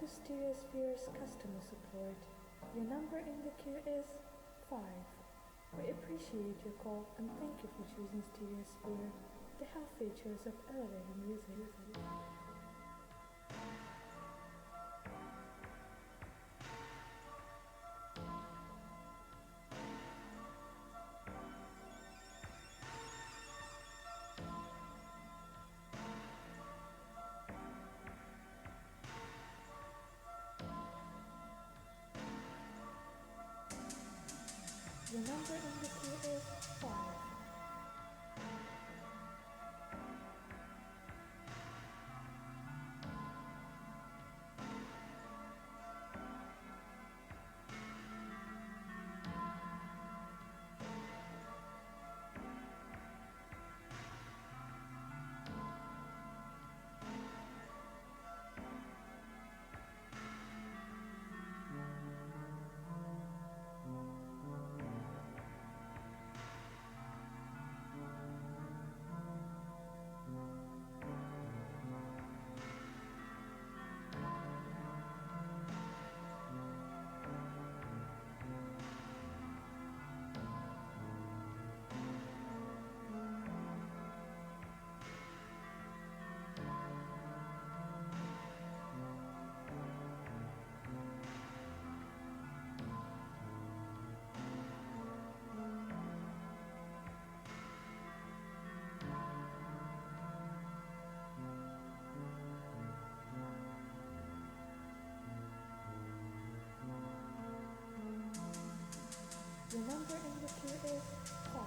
to Stereosphere's customer support. Your number in the queue is 5. We appreciate your call and thank you for choosing Stereosphere. The health features of elevator music. Your number in the queue is 5. Your number in the queue is 5.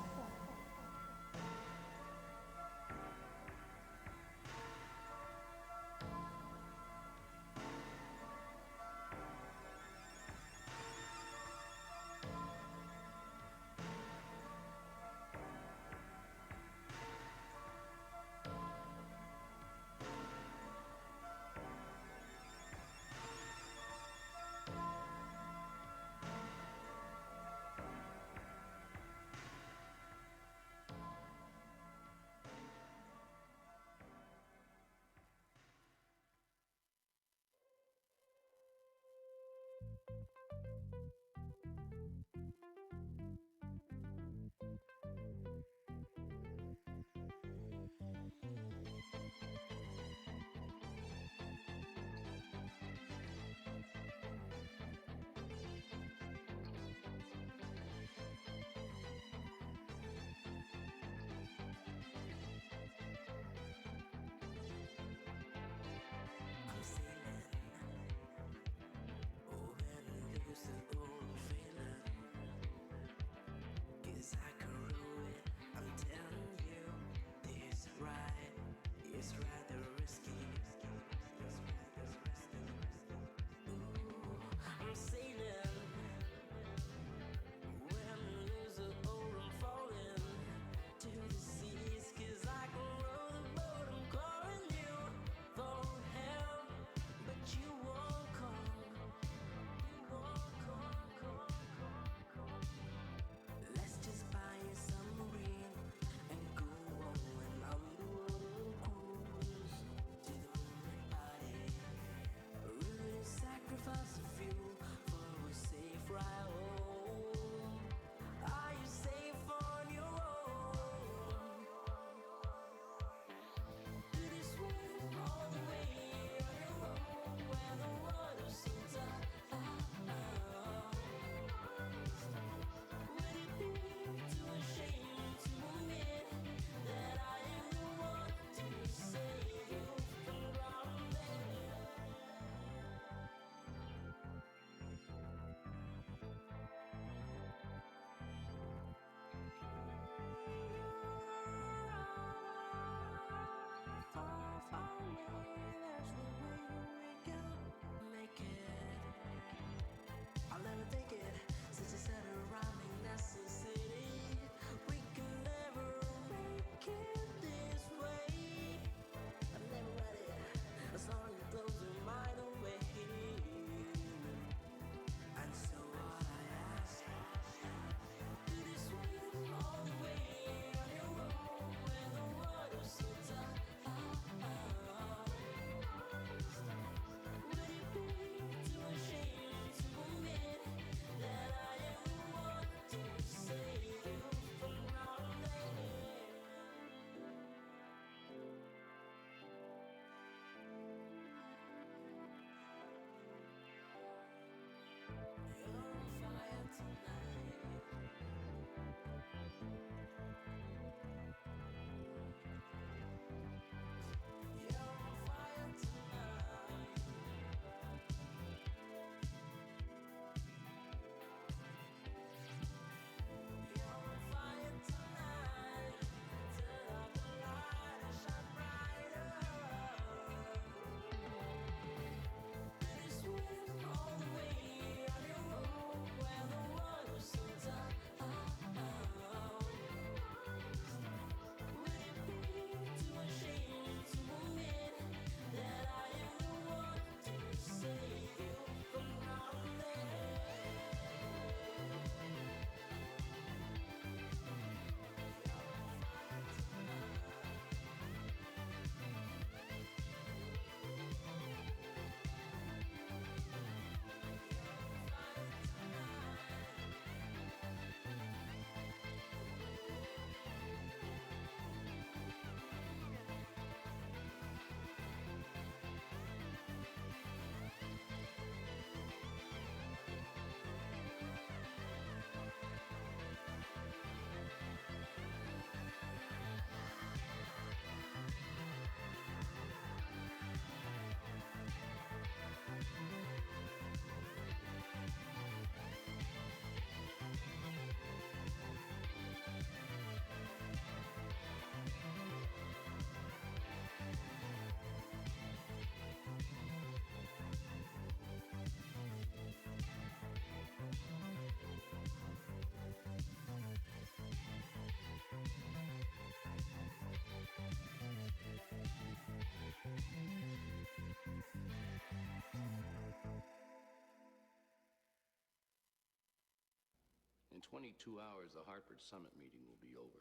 In 22 hours, the Hartford Summit meeting will be over.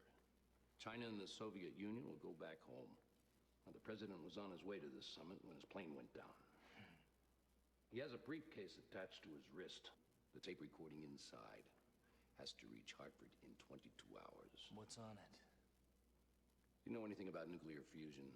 China and the Soviet Union will go back home. Now, the president was on his way to this summit when his plane went down. He has a briefcase attached to his wrist. The tape recording inside has to reach Hartford in 22 hours. What's on it? You know anything about nuclear fusion?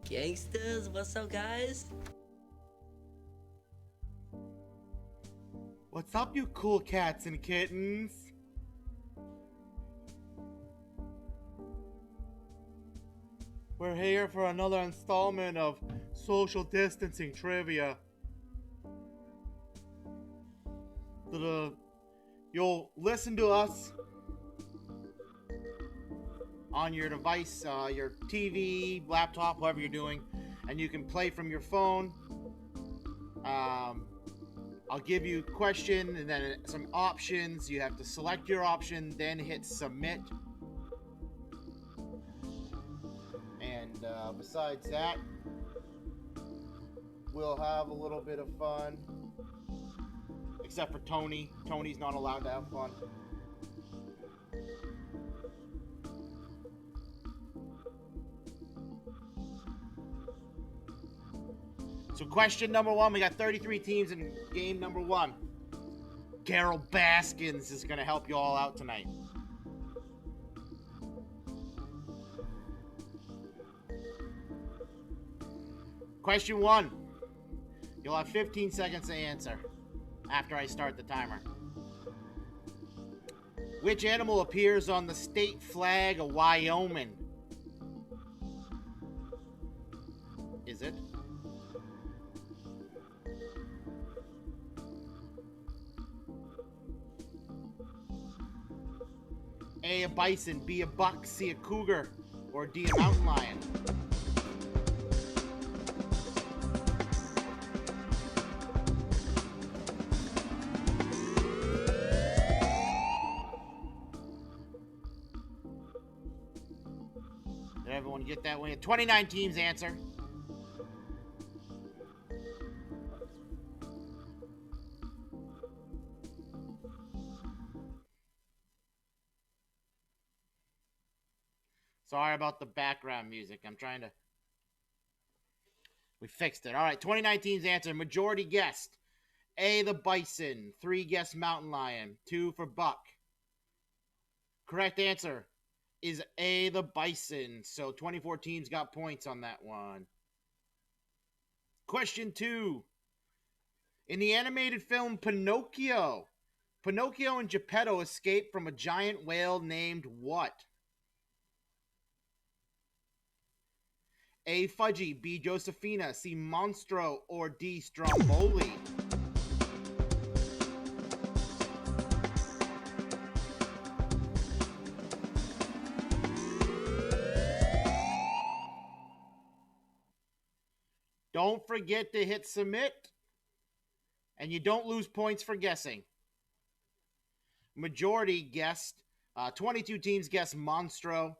Gangsters, what's up, guys? What's up, you cool cats and kittens? We're here for another installment of social distancing trivia. You'll listen to us on your device, your TV, laptop, whatever you're doing, and you can play from your phone. I'll give you a question and then some options. You have to select your option, then hit submit. And besides that, we'll have a little bit of fun. Except for Tony. Tony's not allowed to have fun. So question number one, we got 33 teams in game number one. Carol Baskins is going to help you all out tonight. Question one, you'll have 15 seconds to answer after I start the timer. Which animal appears on the state flag of Wyoming? Is it A, a bison, B, a buck, C, a cougar, or D, a mountain lion? Did everyone get that one? 29 teams answer. Sorry about the background music. We fixed it. All right, 29 teams answer. Majority guessed. A, the bison. 3 guessed mountain lion. 2 for buck. Correct answer is A, the bison. So 24 teams got points on that one. Question 2. In the animated film Pinocchio, Pinocchio and Geppetto escape from a giant whale named what? A, Fudgy, B, Josephina, C, Monstro, or D, Stromboli? Don't forget to hit submit, and you don't lose points for guessing. Majority guessed, 22 teams guessed Monstro,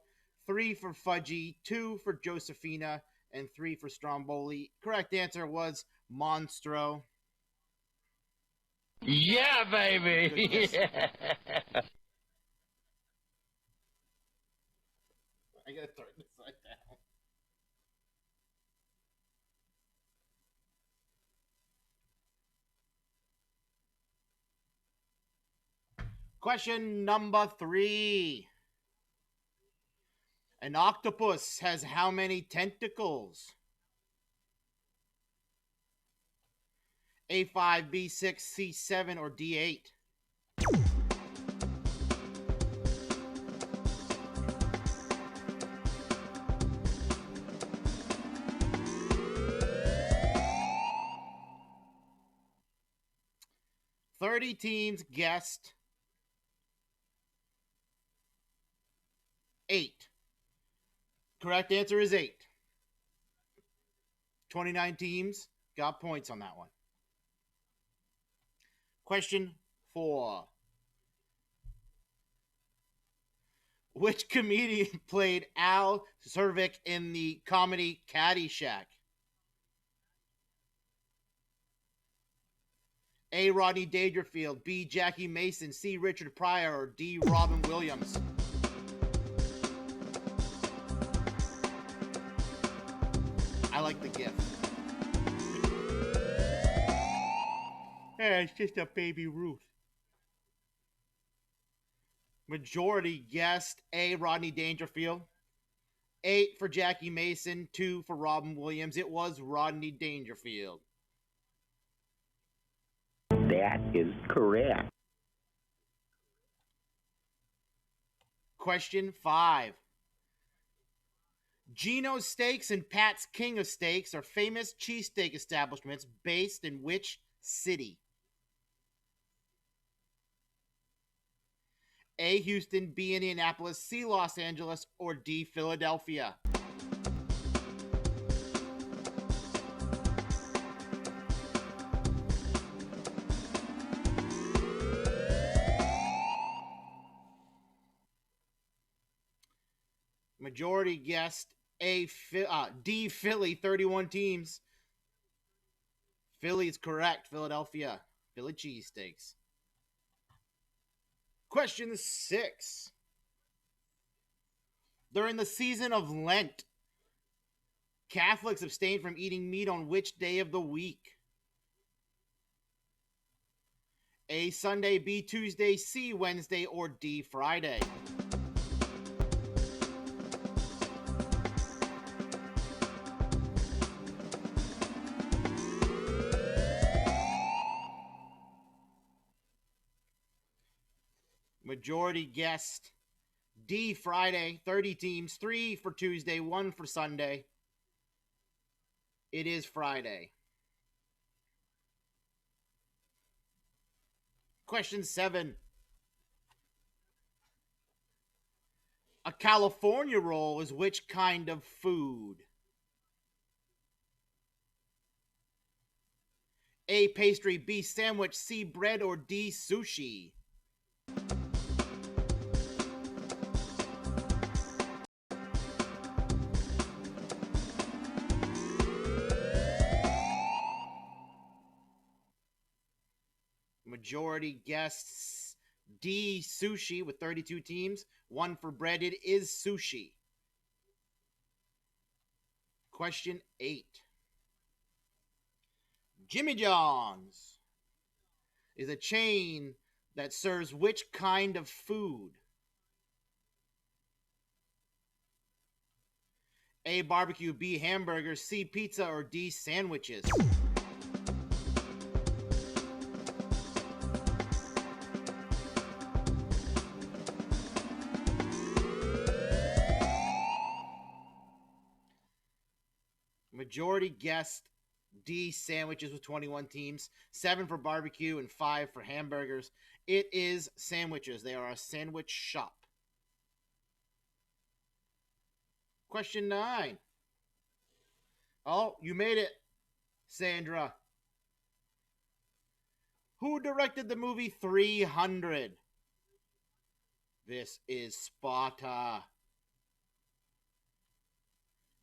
3 for Fudgy, 2 for Josephina, and 3 for Stromboli. Correct answer was Monstro. Yeah, baby! I gotta turn this side down. Question number 3. An octopus has how many tentacles? A5, B6, C7, or D8? "30 teams guessed 8. Correct answer is 8. 29 teams got points on that one. Question 4. Which comedian played Al Czervik in the comedy Caddyshack? A, Rodney Dangerfield, B, Jackie Mason, C, Richard Pryor, or D, Robin Williams? I like the gift. Hey, it's just a baby Ruth. Majority guessed A, Rodney Dangerfield. 8 for Jackie Mason, 2 for Robin Williams. It was Rodney Dangerfield. That is correct. Question 5. Geno's Steaks and Pat's King of Steaks are famous cheesesteak establishments based in which city? A. Houston, B. Indianapolis, C. Los Angeles, or D. Philadelphia? Majority guessed D. Philly, 31 teams. Philly is correct. Philadelphia. Philly cheesesteaks. Question 6. During the season of Lent, Catholics abstain from eating meat on which day of the week? A. Sunday, B. Tuesday, C. Wednesday, or D. Friday? Majority guessed D. Friday, 30 teams, 3 for Tuesday, 1 for Sunday. It is Friday. Question 7. A California roll is which kind of food? A. Pastry, B. Sandwich, C. Bread, or D. Sushi? Majority guests D. Sushi with 32 teams. 1 for bread. It is sushi. Question 8. Jimmy John's is a chain that serves which kind of food? A. Barbecue, B. Hamburgers, C. Pizza, or D. Sandwiches? Majority guessed D. Sandwiches with 21 teams. 7 for barbecue and 5 for hamburgers. It is sandwiches. They are a sandwich shop. Question 9. Oh, you made it, Sandra. Who directed the movie 300? This is Sparta.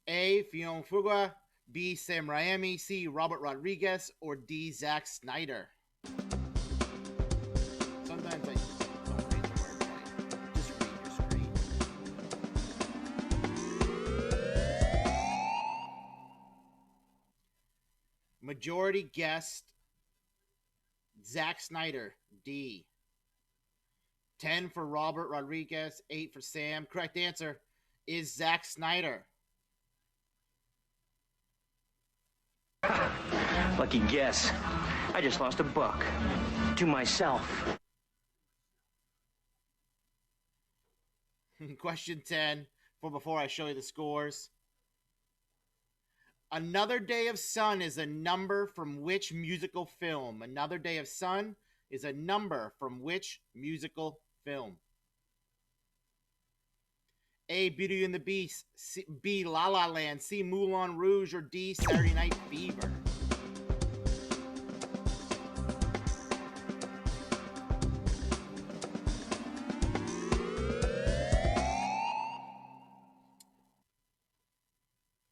A. Fion Fuqua, B. Sam Raimi, C. Robert Rodriguez, or D. Zack Snyder? Sometimes I don't read the words right. Just read your screen. Majority guessed Zack Snyder, D. 10 for Robert Rodriguez, 8 for Sam. Correct answer is Zack Snyder. Lucky guess. I just lost $1 to myself. Question 10 for before I show you the scores. Another Day of Sun is a number from which musical film? Another Day of Sun is a number from which musical film? A. Beauty and the Beast, C, B. La La Land, C. Moulin Rouge, or D. Saturday Night Fever?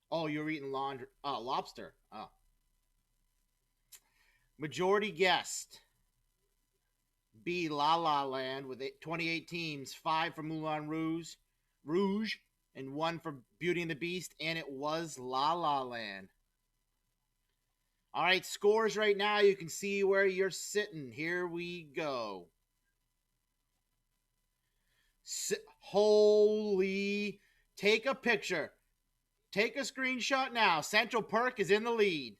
Oh, you're eating lobster. Oh. Majority guessed B. La La Land with 28 teams, 5 for Moulin Rouge, and 1 for Beauty and the Beast, and it was La La Land. All right, scores right now. You can see where you're sitting. Here we go. Holy Take a picture. Take a screenshot now. Central Perk is in the lead.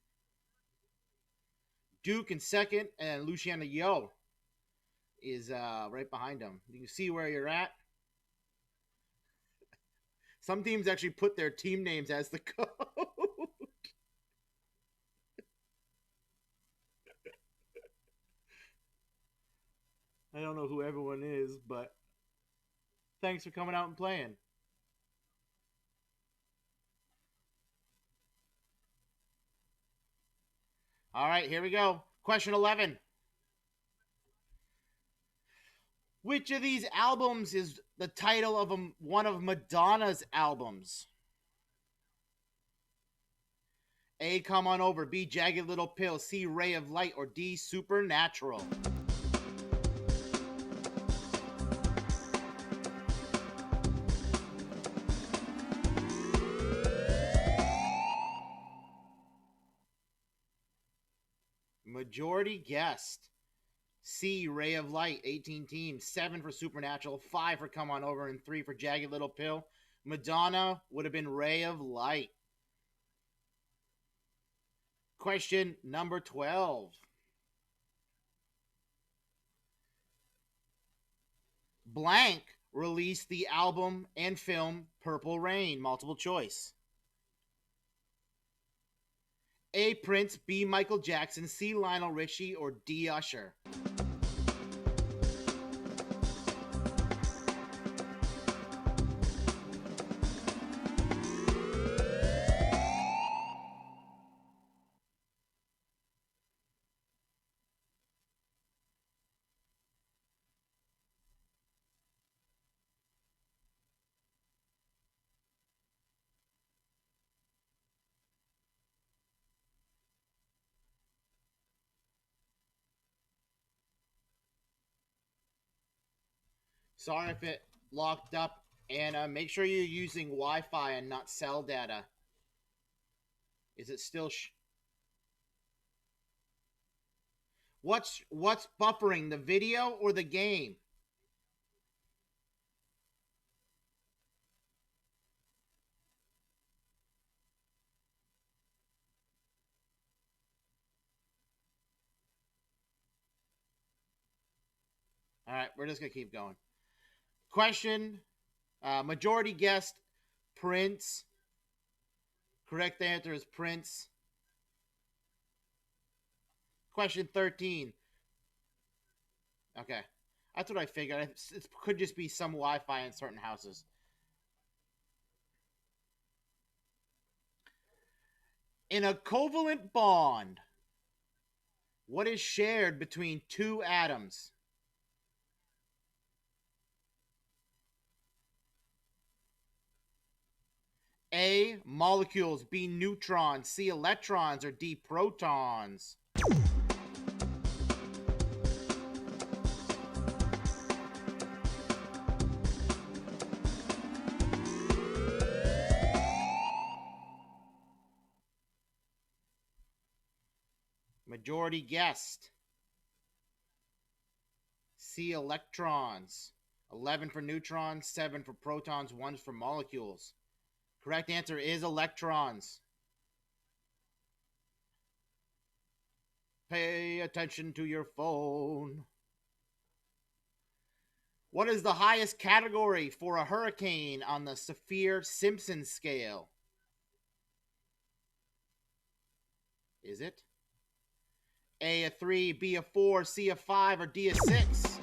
Duke in second, and Luciano Yo is right behind him. You can see where you're at. Some teams actually put their team names as the code. I don't know who everyone is, but thanks for coming out and playing. All right, here we go. Question 11. Which of these albums is the title of one of Madonna's albums? A, Come On Over, B, Jagged Little Pill, C, Ray of Light, or D, Supernatural? Majority guessed C, Ray of Light, 18 teams, 7 for Supernatural, 5 for Come On Over, and 3 for Jagged Little Pill. Madonna would have been Ray of Light. Question number 12. Blank released the album and film Purple Rain. Multiple choice. A, Prince, B, Michael Jackson, C, Lionel Richie, or D, Usher? Sorry if it locked up, and make sure you're using Wi-Fi and not cell data. Is it still What's buffering, the video or the game? All right, we're just going to keep going. Question, majority guessed Prince. Correct answer is Prince. Question 13. Okay. That's what I figured. It could just be some Wi-Fi in certain houses. In a covalent bond, what is shared between two atoms? A, molecules, B, neutrons, C, electrons, or D, protons? Majority guessed C, electrons. 11 for neutrons, 7 for protons, 1 for molecules. Correct answer is electrons. Pay attention to your phone. What is the highest category for a hurricane on the Saffir-Simpson scale? Is it A, a 3, B, a 4, C, a 5, or D, a 6?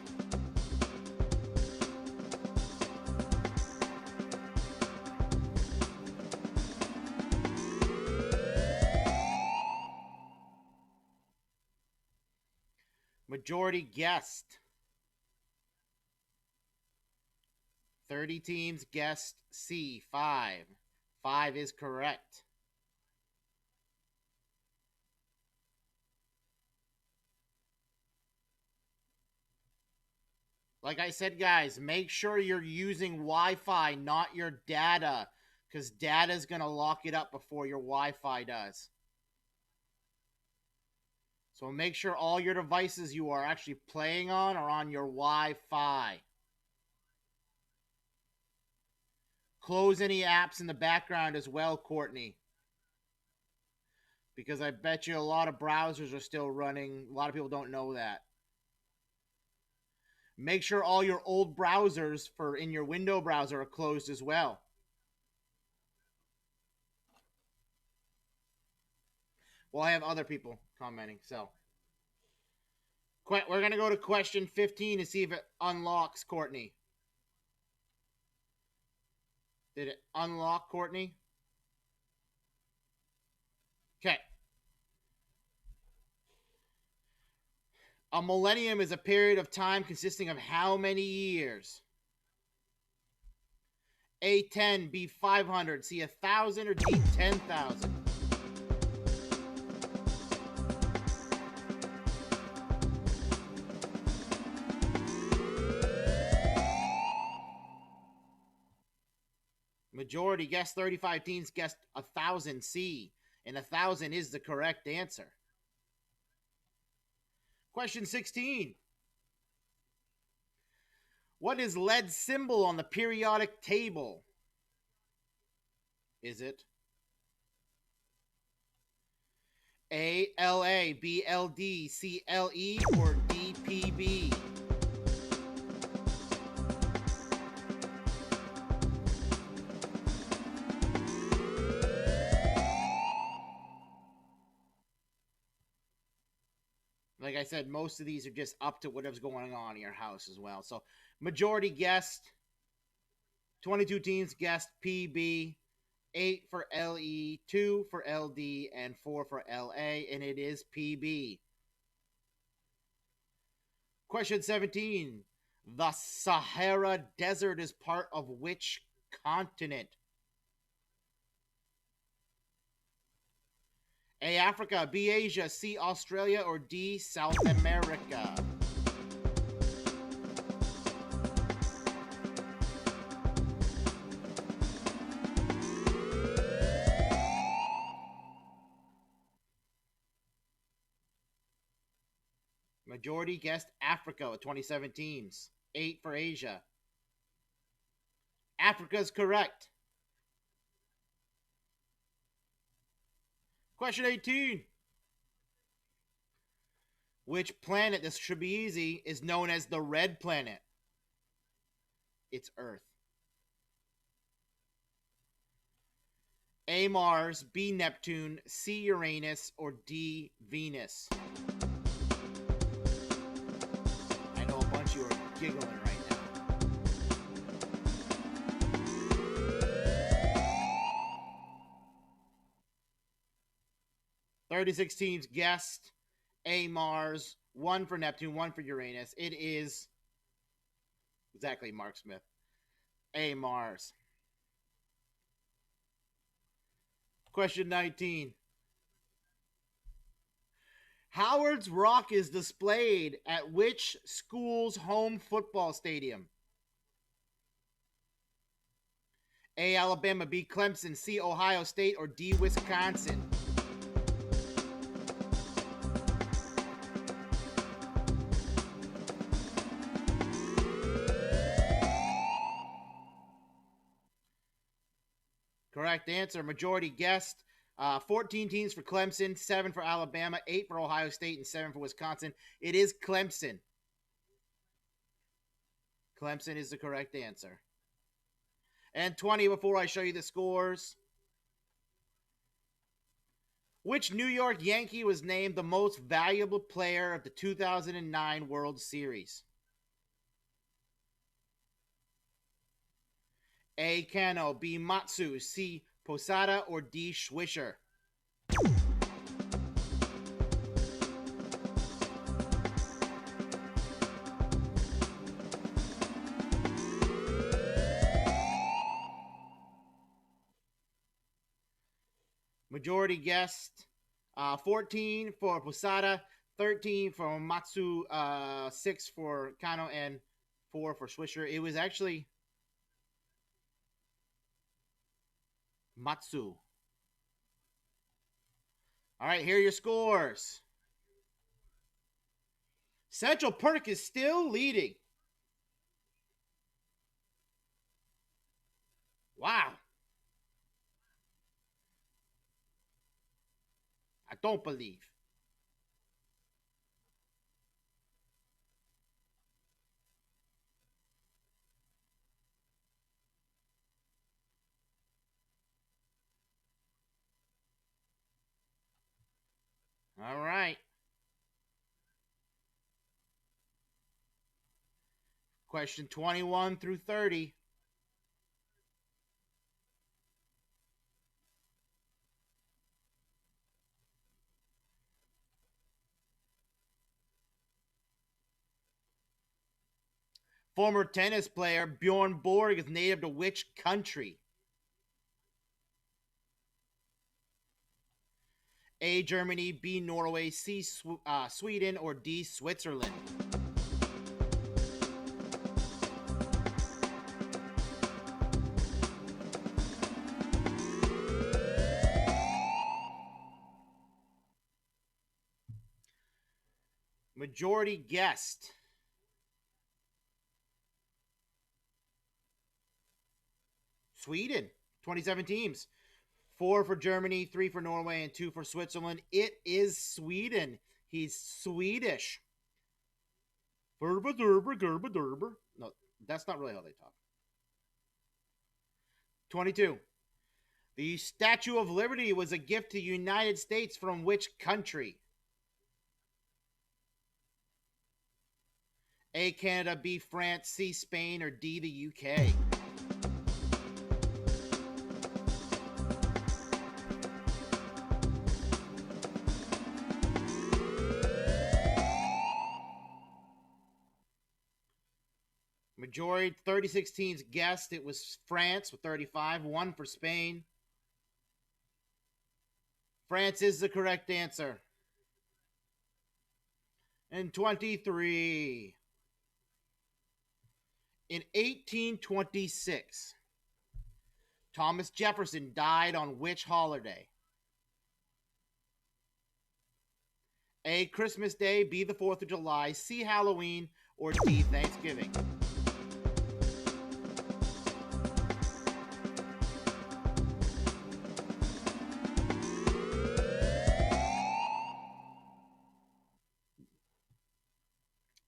Majority guessed. 30 teams guessed C, 5. 5 is correct. Like I said, guys, make sure you're using Wi-Fi, not your data, because data is going to lock it up before your Wi-Fi does. So make sure all your devices you are actually playing on are on your Wi-Fi. Close any apps in the background as well, Courtney. Because I bet you a lot of browsers are still running. A lot of people don't know that. Make sure all your old browsers for in your window browser are closed as well. Well, I have other people commenting, so. We're going to go to question 15 to see if it unlocks, Courtney. Did it unlock, Courtney? Okay. A millennium is a period of time consisting of how many years? A 10, B 500, C 1,000, or D 10,000? Majority guessed 35 teens guessed 1,000 C, and 1,000 is the correct answer. Question 16. What is lead's symbol on the periodic table? Is it A, La, B, Ld, C, Le, or D, Pb? Like I said, most of these are just up to whatever's going on in your house as well. So, majority guessed, 22 teams guessed PB, 8 for LE, 2 for LD, and 4 for LA, and it is PB. Question 17. The Sahara Desert is part of which continent? A, Africa, B, Asia, C, Australia, or D, South America? Majority guessed Africa with 27 teams. 8 for Asia. Africa is correct. Question 18. Which planet, this should be easy, is known as the red planet? It's Earth. A, Mars, B, Neptune, C, Uranus, or D, Venus? I know a bunch of you are giggling right now. 36 teams guessed A, Mars, 1 for Neptune, 1 for Uranus. It is exactly Mark Smith. A, Mars. Question 19. Howard's Rock is displayed at which school's home football stadium? A, Alabama, B, Clemson, C, Ohio State, or D, Wisconsin? Correct answer. Majority guessed. 14 teams for Clemson, 7 for Alabama, 8 for Ohio State, and 7 for Wisconsin. It is Clemson. Clemson is the correct answer. And 20 before I show you the scores. Which New York Yankee was named the most valuable player of the 2009 World Series? A, Cano, B, Matsu, C, Posada, or D, Swisher? Majority guessed 14 for Posada, 13 for Matsu, 6 for Cano, and 4 for Swisher. It was actually Matsu. All right, here are your scores. Central Perk is still leading. Wow. I don't believe. All right. Question 21 through 30. Former tennis player Bjorn Borg is native to which country? A. Germany, B. Norway, C. Sweden, or D. Switzerland? Majority guessed. Sweden, 27 teams. 4 for Germany, 3 for Norway, and 2 for Switzerland. It is Sweden. He's Swedish. No, that's not really how they talk. 22. The Statue of Liberty was a gift to the United States from which country? A. Canada, B. France, C. Spain, or D. the UK? Majority, 36 teams guessed it was France with 35, 1 for Spain. France is the correct answer. And 23. In 1826, Thomas Jefferson died on which holiday? A. Christmas Day, B. the 4th of July, C. Halloween, or D. Thanksgiving?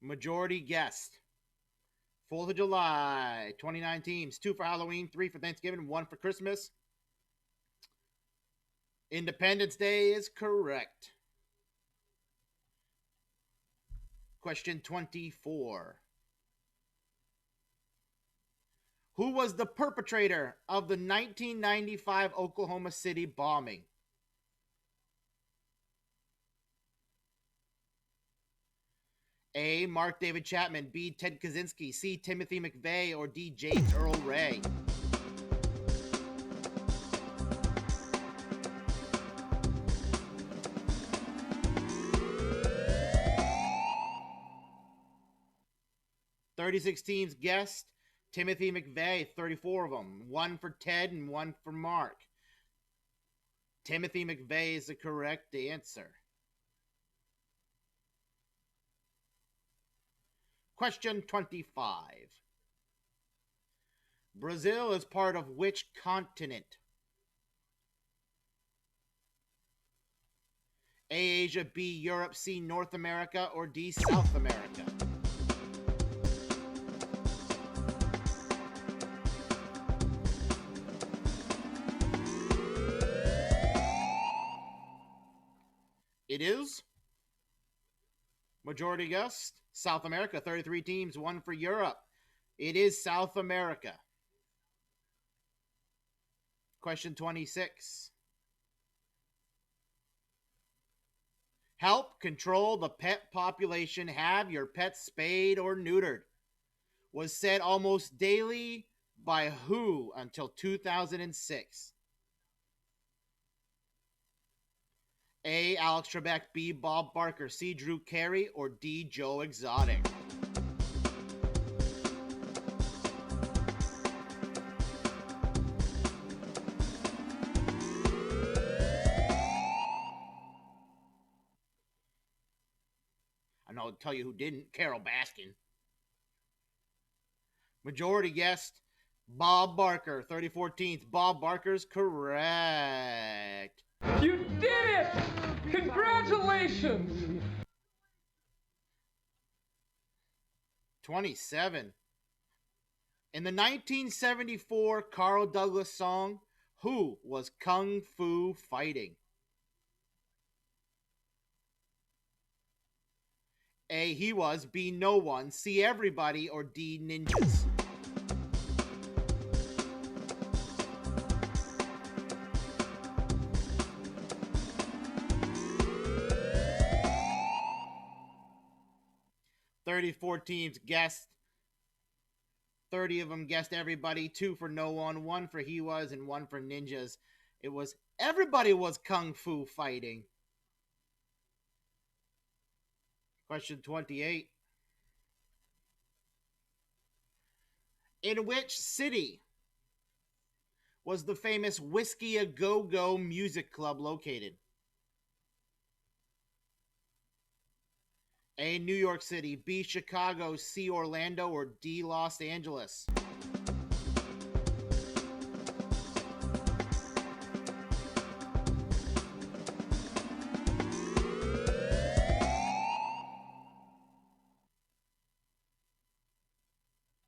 Majority guessed. 4th of July, 29 teams, 2 for Halloween, 3 for Thanksgiving, 1 for Christmas. Independence Day is correct. Question 24. Who was the perpetrator of the 1995 Oklahoma City bombing? A. Mark David Chapman, B. Ted Kaczynski, C. Timothy McVeigh, or D. James Earl Ray? "36 teams guessed Timothy McVeigh, 34 of them. 1 for Ted and 1 for Mark. Timothy McVeigh is the correct answer. Question 25. Brazil is part of which continent? A. Asia, B. Europe, C. North America, or D. South America? It is. Majority guessed South America, 33 teams, 1 for Europe. It is South America. Question 26. Help control the pet population. Have your pet spayed or neutered. Was said almost daily by who until 2006? A. Alex Trebek, B. Bob Barker, C. Drew Carey, or D. Joe Exotic? I'll tell you who didn't. Carol Baskin. Majority guessed Bob Barker, 3014th. Bob Barker's correct. You did it! Congratulations! 27. In the 1974 Carl Douglas song, who was Kung Fu Fighting? A, he was. B, no one. C, everybody. Or D, ninjas. Four teams guessed. 30 of them guessed everybody. 2 for no one, 1 for he was, and 1 for ninjas. It was everybody was Kung Fu Fighting. Question 28. In which city was the famous Whiskey A Go Go Music Club located? A, New York City. B, Chicago. C, Orlando. Or D, Los Angeles.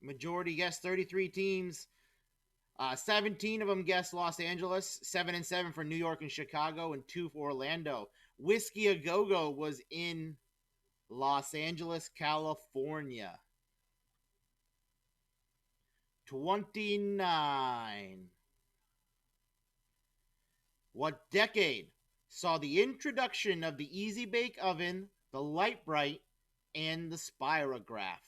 Majority guessed 33 teams. 17 of them guessed Los Angeles, 7 and 7 for New York and Chicago, and 2 for Orlando. Whiskey A Go Go was in Los Angeles, California. 29. What decade saw the introduction of the Easy Bake Oven, the Light Bright, and the Spirograph?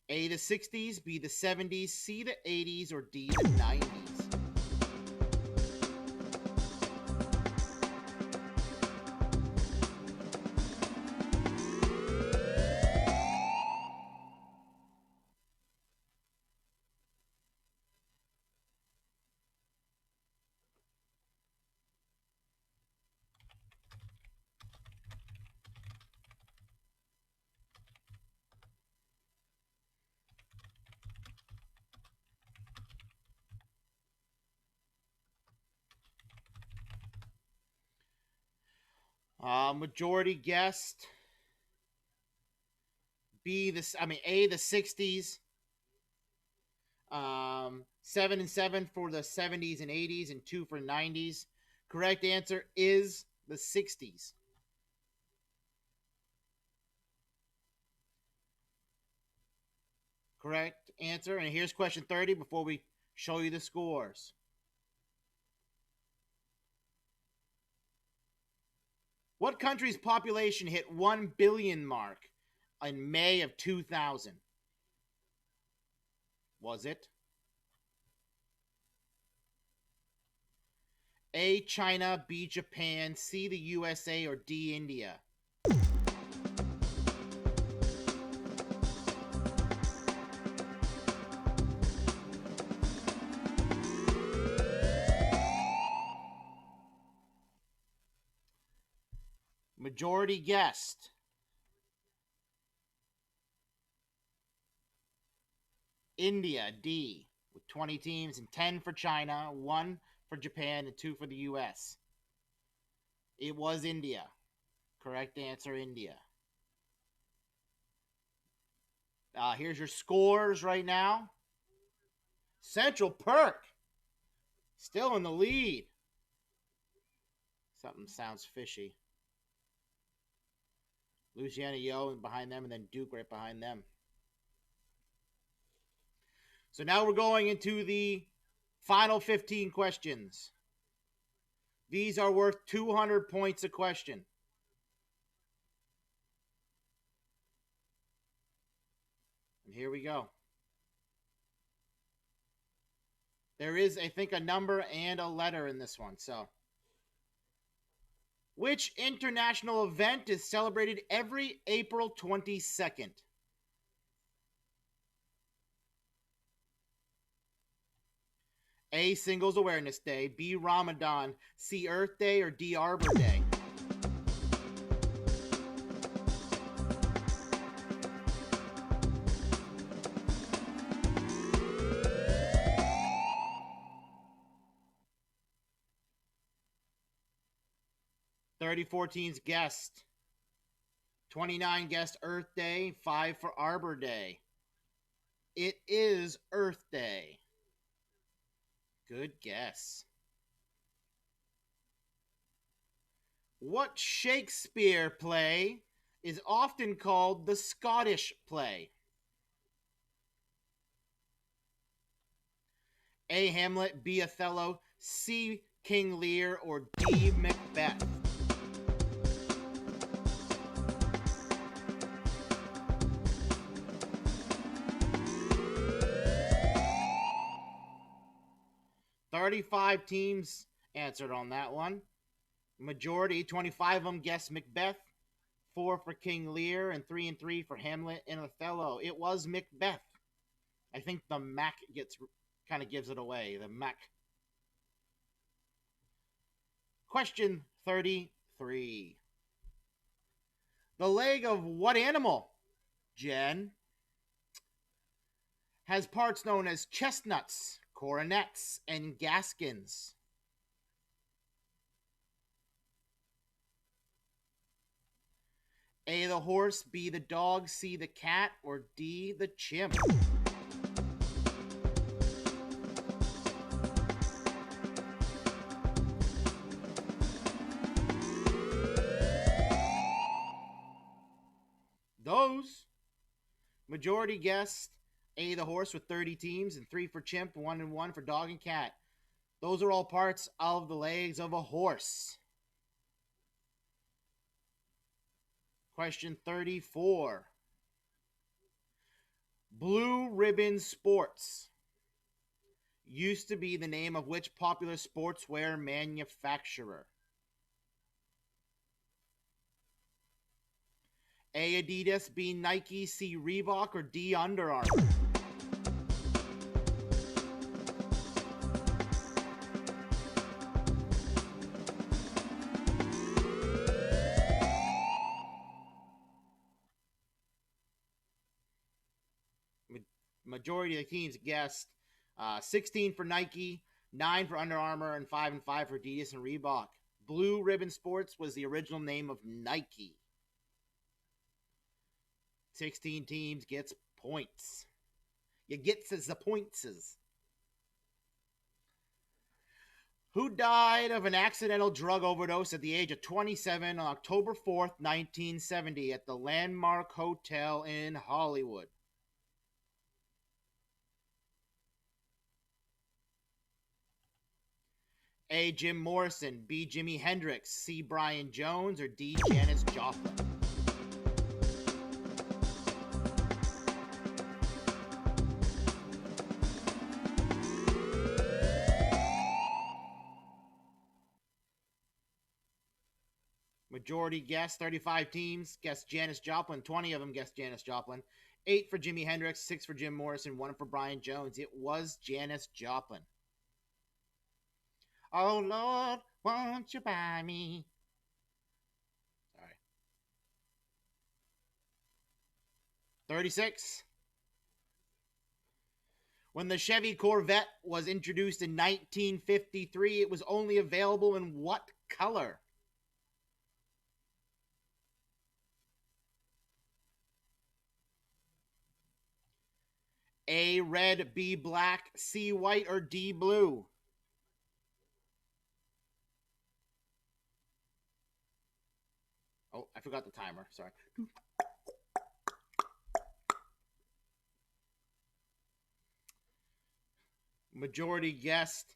A, the 60s, B, the 70s, C, the 80s, or D, the 90s? Majority guessed A, the 60s. 7 and 7 for the 70s and 80s, and 2 for 90s. Correct answer is the 60s. Correct answer. And here's question 30 before we show you the scores. What country's population hit 1 billion mark in May of 2000? Was it A, China, B, Japan, C, the USA, or D, India? Majority guessed India, D, with 20 teams, and 10 for China, 1 for Japan, and 2 for the US. It was India. Correct answer, India. Here's your scores right now. Central Perk still in the lead. Something sounds fishy. Luciana Yo behind them, and then Duke right behind them. So now we're going into the final 15 questions. These are worth 200 points a question. And here we go. There is, I think, a number and a letter in this one. So, which international event is celebrated every April 22nd? A, Singles Awareness Day, B, Ramadan, C, Earth Day, or D, Arbor Day? 34 teams guessed. 29 guessed Earth Day, 5 for Arbor Day. It is Earth Day. Good guess. What Shakespeare play is often called the Scottish play? A. Hamlet, B. Othello, C. King Lear, or D. Macbeth? "35 teams answered on that one. Majority, 25 of them guessed Macbeth, 4 for King Lear, and 3 and 3 for Hamlet and Othello. It was Macbeth. I think the Mac kind of gives it away. The Mac. Question 33. The leg of what animal, Jen, has parts known as chestnuts, coronets, and gaskins? A, the horse, B, the dog, C, the cat, or D, the chimp? Those. Majority guessed A, the horse, with 30 teams, and 3 for chimp, 1 and 1 for dog and cat. Those are all parts of the legs of a horse. Question 34. Blue Ribbon Sports used to be the name of which popular sportswear manufacturer? A, Adidas, B, Nike, C, Reebok, or D, Under Armour? Majority of the teams guessed 16 for Nike, 9 for Under Armour, and 5 for Adidas and Reebok. Blue Ribbon Sports was the original name of Nike. 16 teams gets points. You gets the pointses. Who died of an accidental drug overdose at the age of 27 on October 4th, 1970 at the Landmark Hotel in Hollywood? A, Jim Morrison, B, Jimi Hendrix, C, Brian Jones, or D, Janis Joplin? Majority guessed, 35 teams guessed Janis Joplin, 20 of them guessed Janis Joplin, 8 for Jimi Hendrix, 6 for Jim Morrison, 1 for Brian Jones. It was Janis Joplin. Oh, Lord, won't you buy me? Sorry. 36. When the Chevy Corvette was introduced in 1953, it was only available in what color? A, red, B, black, C, white, or D, blue? Oh, I forgot the timer. Sorry. Majority guessed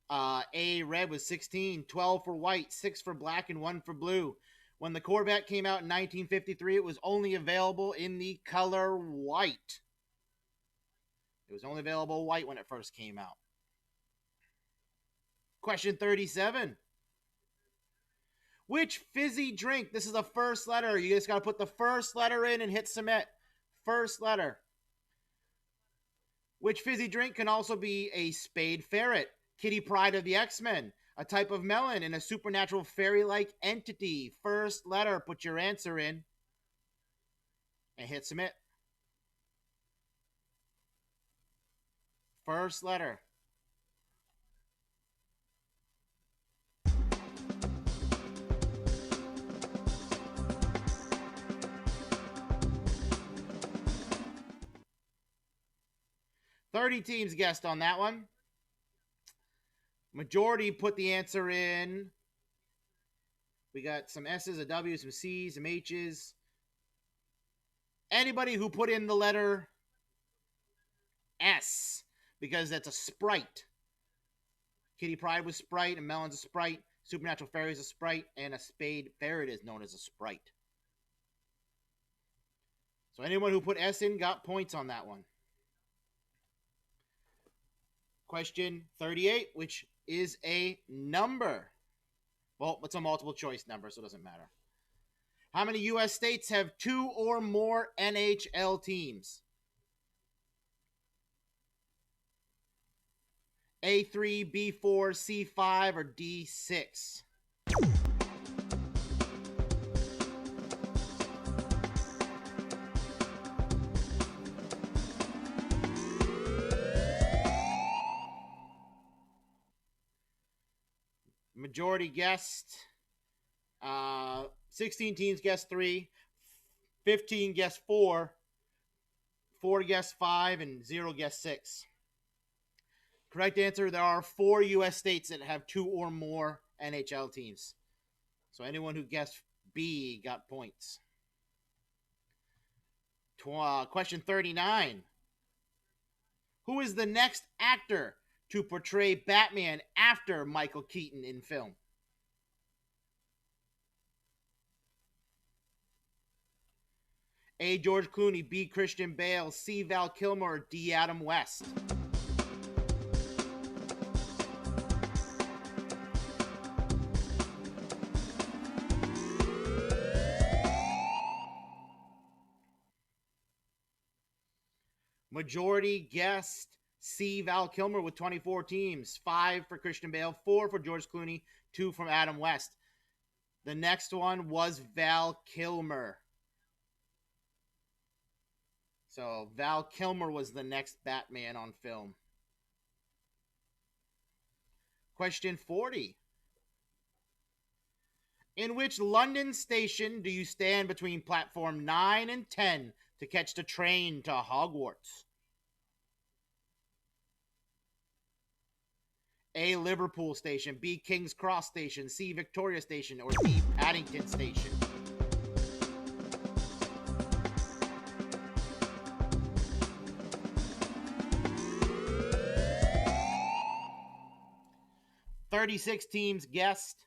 A, red was 16, 12 for white, 6 for black, and 1 for blue. When the Corvette came out in 1953, it was only available in the color white. It was only available white when it first came out. Question 37. Which fizzy drink? This is the first letter. You just got to put the first letter in and hit submit. First letter. Which fizzy drink can also be a spade ferret, Kitty Pryde of the X-Men, a type of melon, and a supernatural fairy-like entity? First letter. Put your answer in and hit submit. First letter. 30 teams guessed on that one. Majority put the answer in. We got some S's, a W, some C's, some H's. Anybody who put in the letter S, because that's a Sprite. Kitty Pryde was Sprite, and Melon's a Sprite. Supernatural Fairy is a Sprite, and a Spade Ferret is known as a Sprite. So anyone who put S in got points on that one. Question 38, which is a number. Well, it's a multiple choice number, so it doesn't matter. How many U.S. states have 2 or more NHL teams? A3, B4, C5, or D6? Majority guessed. 16 teams guessed 3. 15 guessed 4. 4 guessed 5, and 0 guessed 6. Correct answer, there are 4 U.S. states that have 2 or more NHL teams. So anyone who guessed B got points. Question 39. Who is the next actor to portray Batman after Michael Keaton in film? A. George Clooney, B. Christian Bale, C. Val Kilmer, or D. Adam West? Majority guessed C. Val Kilmer with 24 teams. 5 for Christian Bale, 4 for George Clooney, 2 from Adam West. The next one was Val Kilmer. So Val Kilmer was the next Batman on film. Question 40. In which London station do you stand between platform 9 and 10 to catch the train to Hogwarts? A. Liverpool Station, B. King's Cross Station, C. Victoria Station, or D. Paddington Station? "36 teams guessed.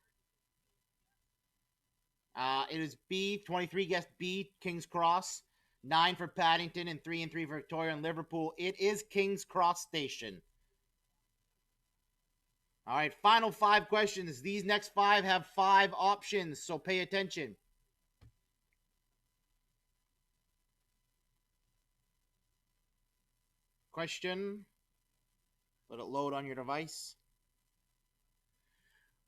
It is B. 23 guessed B. King's Cross. 9 for Paddington, and 3 for Victoria and Liverpool. It is King's Cross Station. All right, final 5 questions. These next 5 have 5 options, so pay attention. Question. Let it load on your device.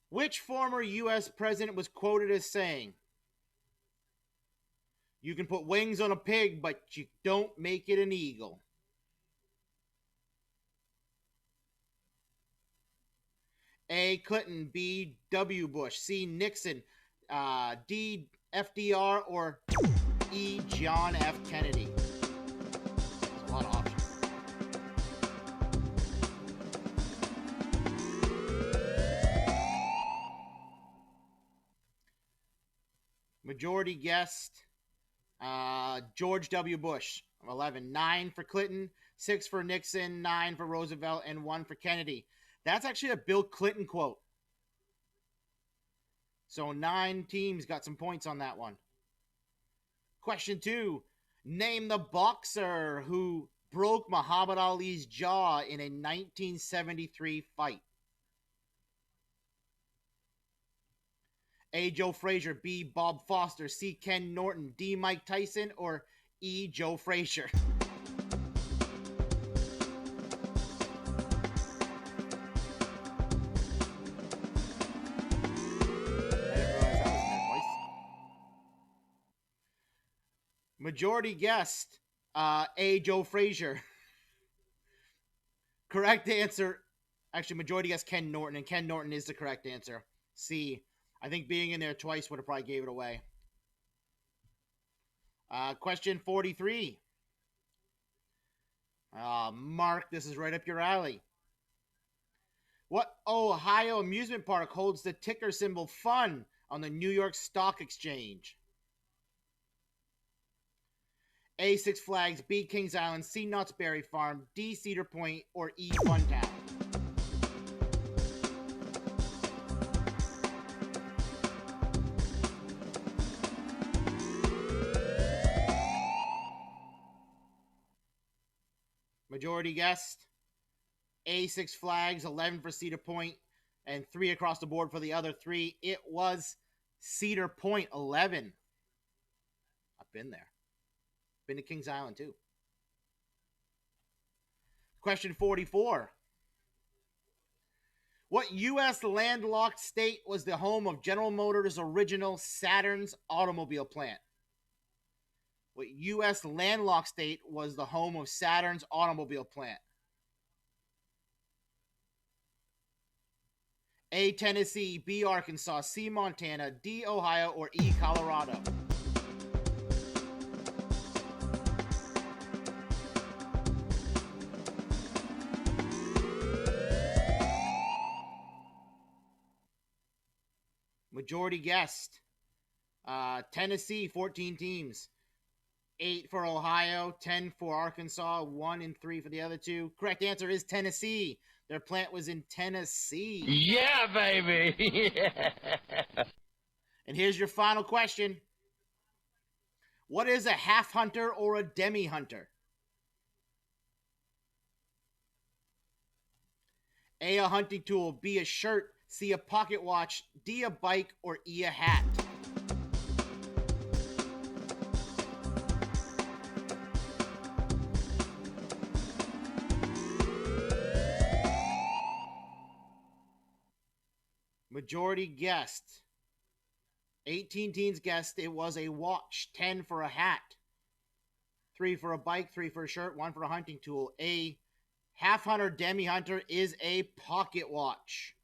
Which former U.S. president was quoted as saying, "You can put wings on a pig, but you don't make it an eagle"? A. Clinton, B. W. Bush, C. Nixon, D. FDR, or E. John F. Kennedy? There's a lot of options. Majority guessed George W. Bush, 11. 9 for Clinton, 6 for Nixon, 9 for Roosevelt, and 1 for Kennedy. That's actually a Bill Clinton quote. So 9 teams got some points on that one. Question 2. Name the boxer who broke Muhammad Ali's jaw in a 1973 fight. A. Joe Frazier, B. Bob Foster, C. Ken Norton, D. Mike Tyson, or E. Joe Frazier? Majority guessed A. Joe Frazier. Correct answer. Actually, majority guessed Ken Norton, and Ken Norton is the correct answer. C. I think being in there twice would have probably gave it away. Question 43. Mark, this is right up your alley. What Ohio amusement park holds the ticker symbol FUN on the New York Stock Exchange? A, Six Flags, B, Kings Island, C, Knott's Berry Farm, D, Cedar Point, or E, Funtown? Majority guessed A, Six Flags, 11 for Cedar Point, and 3 across the board for the other 3. It was Cedar Point, 11. I've been there. Been to Kings Island too. Question 44. What U.S. landlocked state was the home of General Motors' original Saturn's automobile plant? What U.S. landlocked state was the home of Saturn's automobile plant? A, Tennessee, B, Arkansas, C, Montana, D, Ohio, or E, Colorado? Majority guessed Tennessee, 14 teams. 8 for Ohio, 10 for Arkansas, 1 and 3 for the other 2. Correct answer is Tennessee. Their plant was in Tennessee. Yeah, baby. And here's your final question. What is a half hunter or a demi hunter? A, a hunting tool, B, a shirt, C, a pocket watch, D, a bike, or E, a hat? Majority guessed. 18 teams guessed it was a watch, 10 for a hat, 3 for a bike, 3 for a shirt, 1 for a hunting tool. A half hunter, demi hunter is a pocket watch.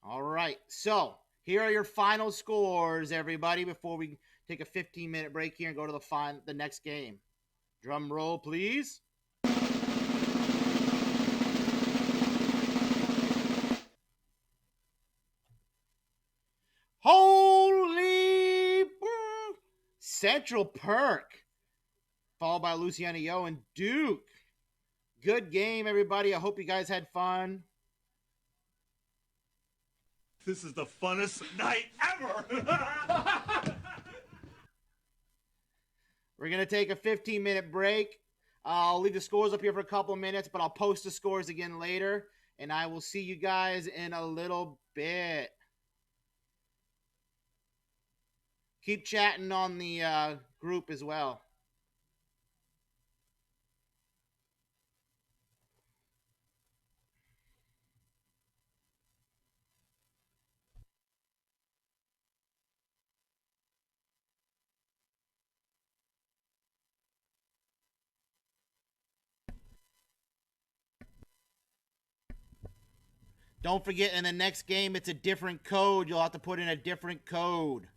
All right, so here are your final scores, everybody, before we take a 15-minute break here and go to the next game. Drum roll, please. Holy Central Perk, followed by Luciana Yo and Duke. Good game, everybody. I hope you guys had fun. This is the funnest night ever. We're going to take a 15-minute break. I'll leave the scores up here for a couple of minutes, but I'll post the scores again later, and I will see you guys in a little bit. Keep chatting on the group as well. Don't forget, in the next game, it's a different code. You'll have to put in a different code.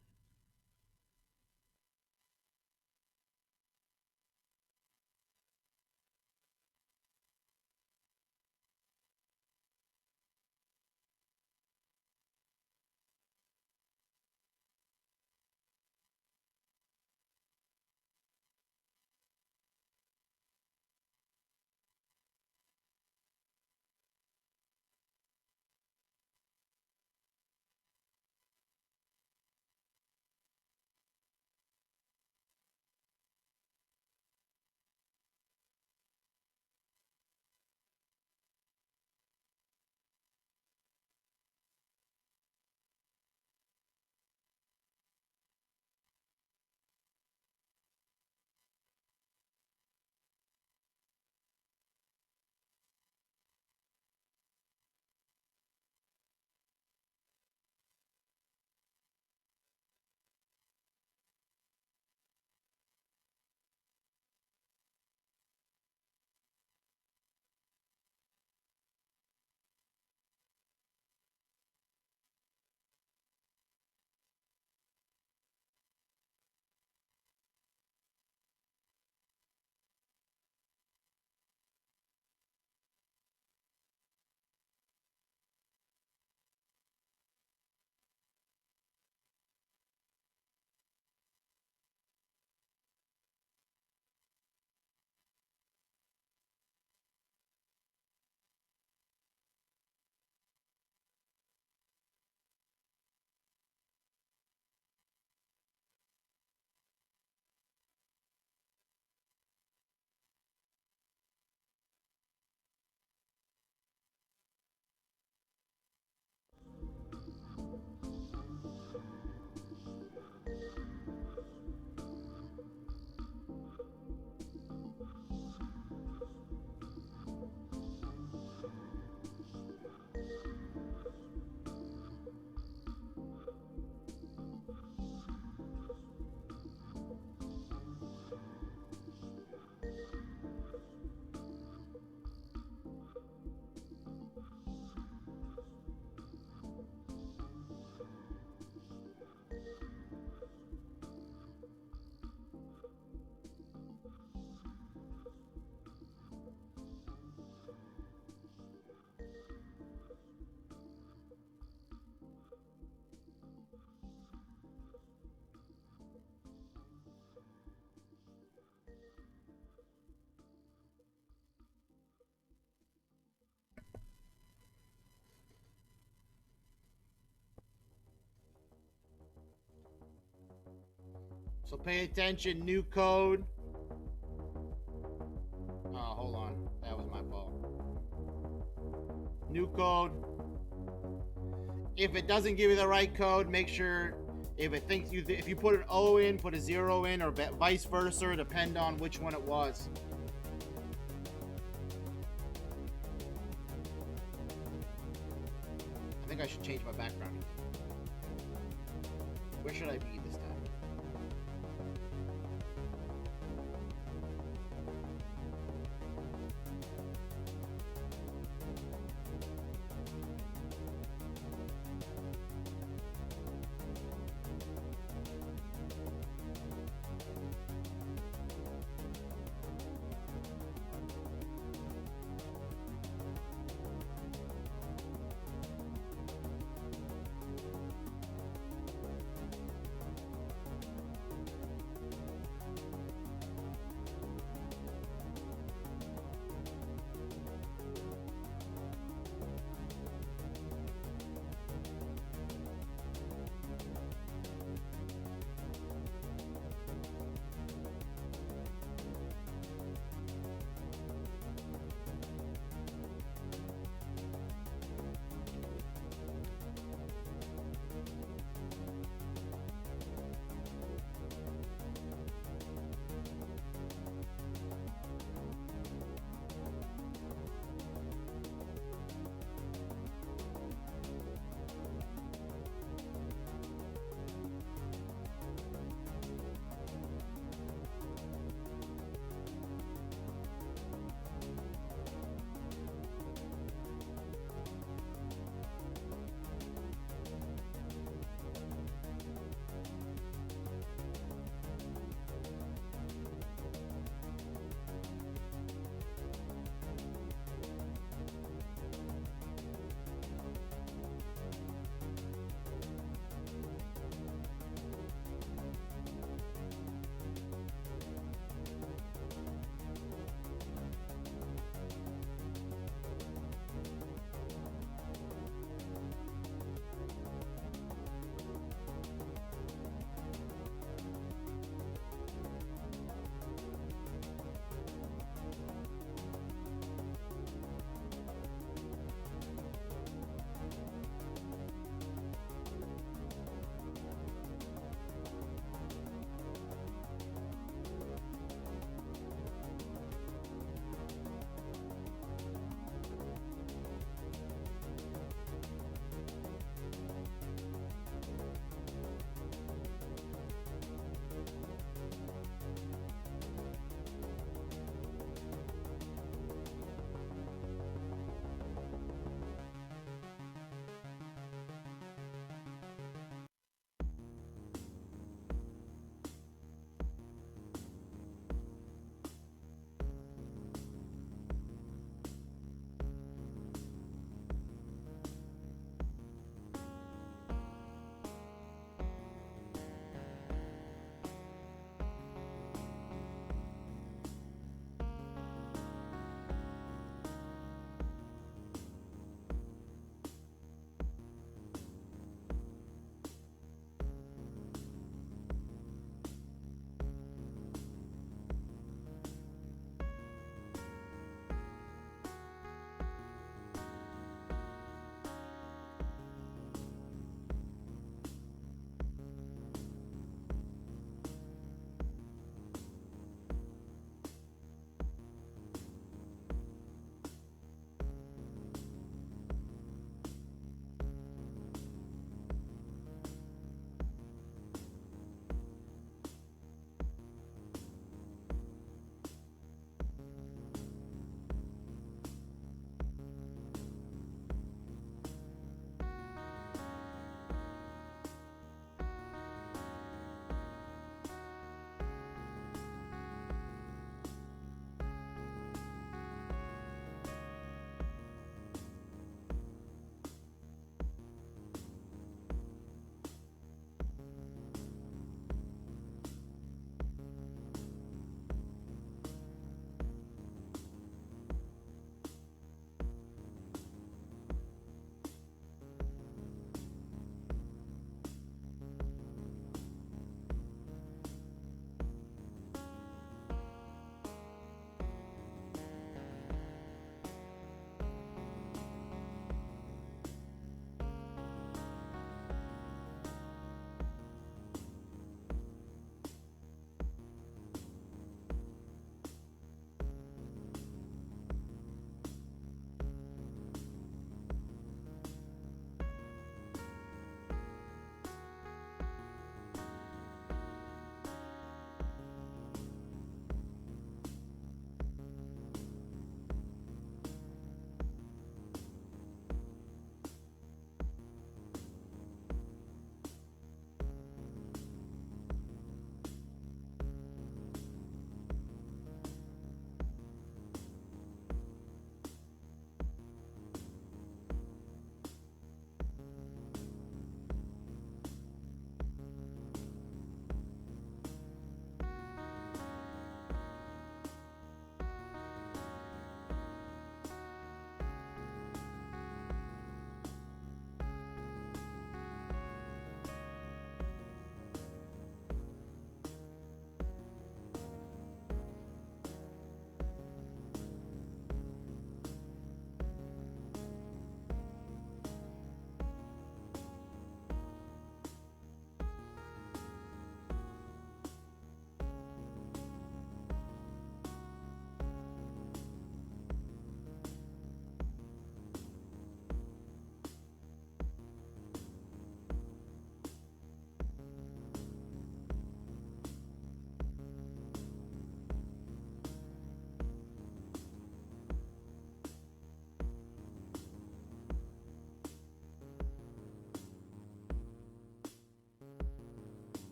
So pay attention, new code. Oh, hold on. That was my fault. New code. If it doesn't give you the right code, make sure if it thinks you if you put an O in, put a 0 in, or vice versa, depend on which one it was. I think I should change my background. Where should I be this time?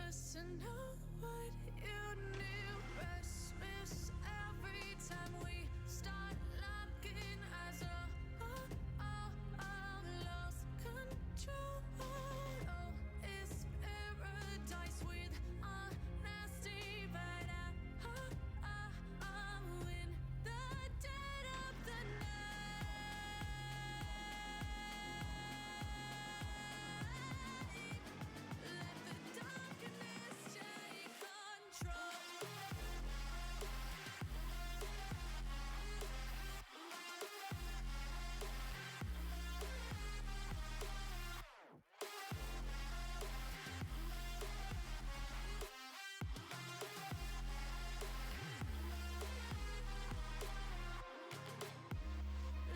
just to know what you knew. Restless every time we start locking eyes. Lost control. Oh, it's paradise with honesty, but I'm in the dead of the night. Let the darkness take control.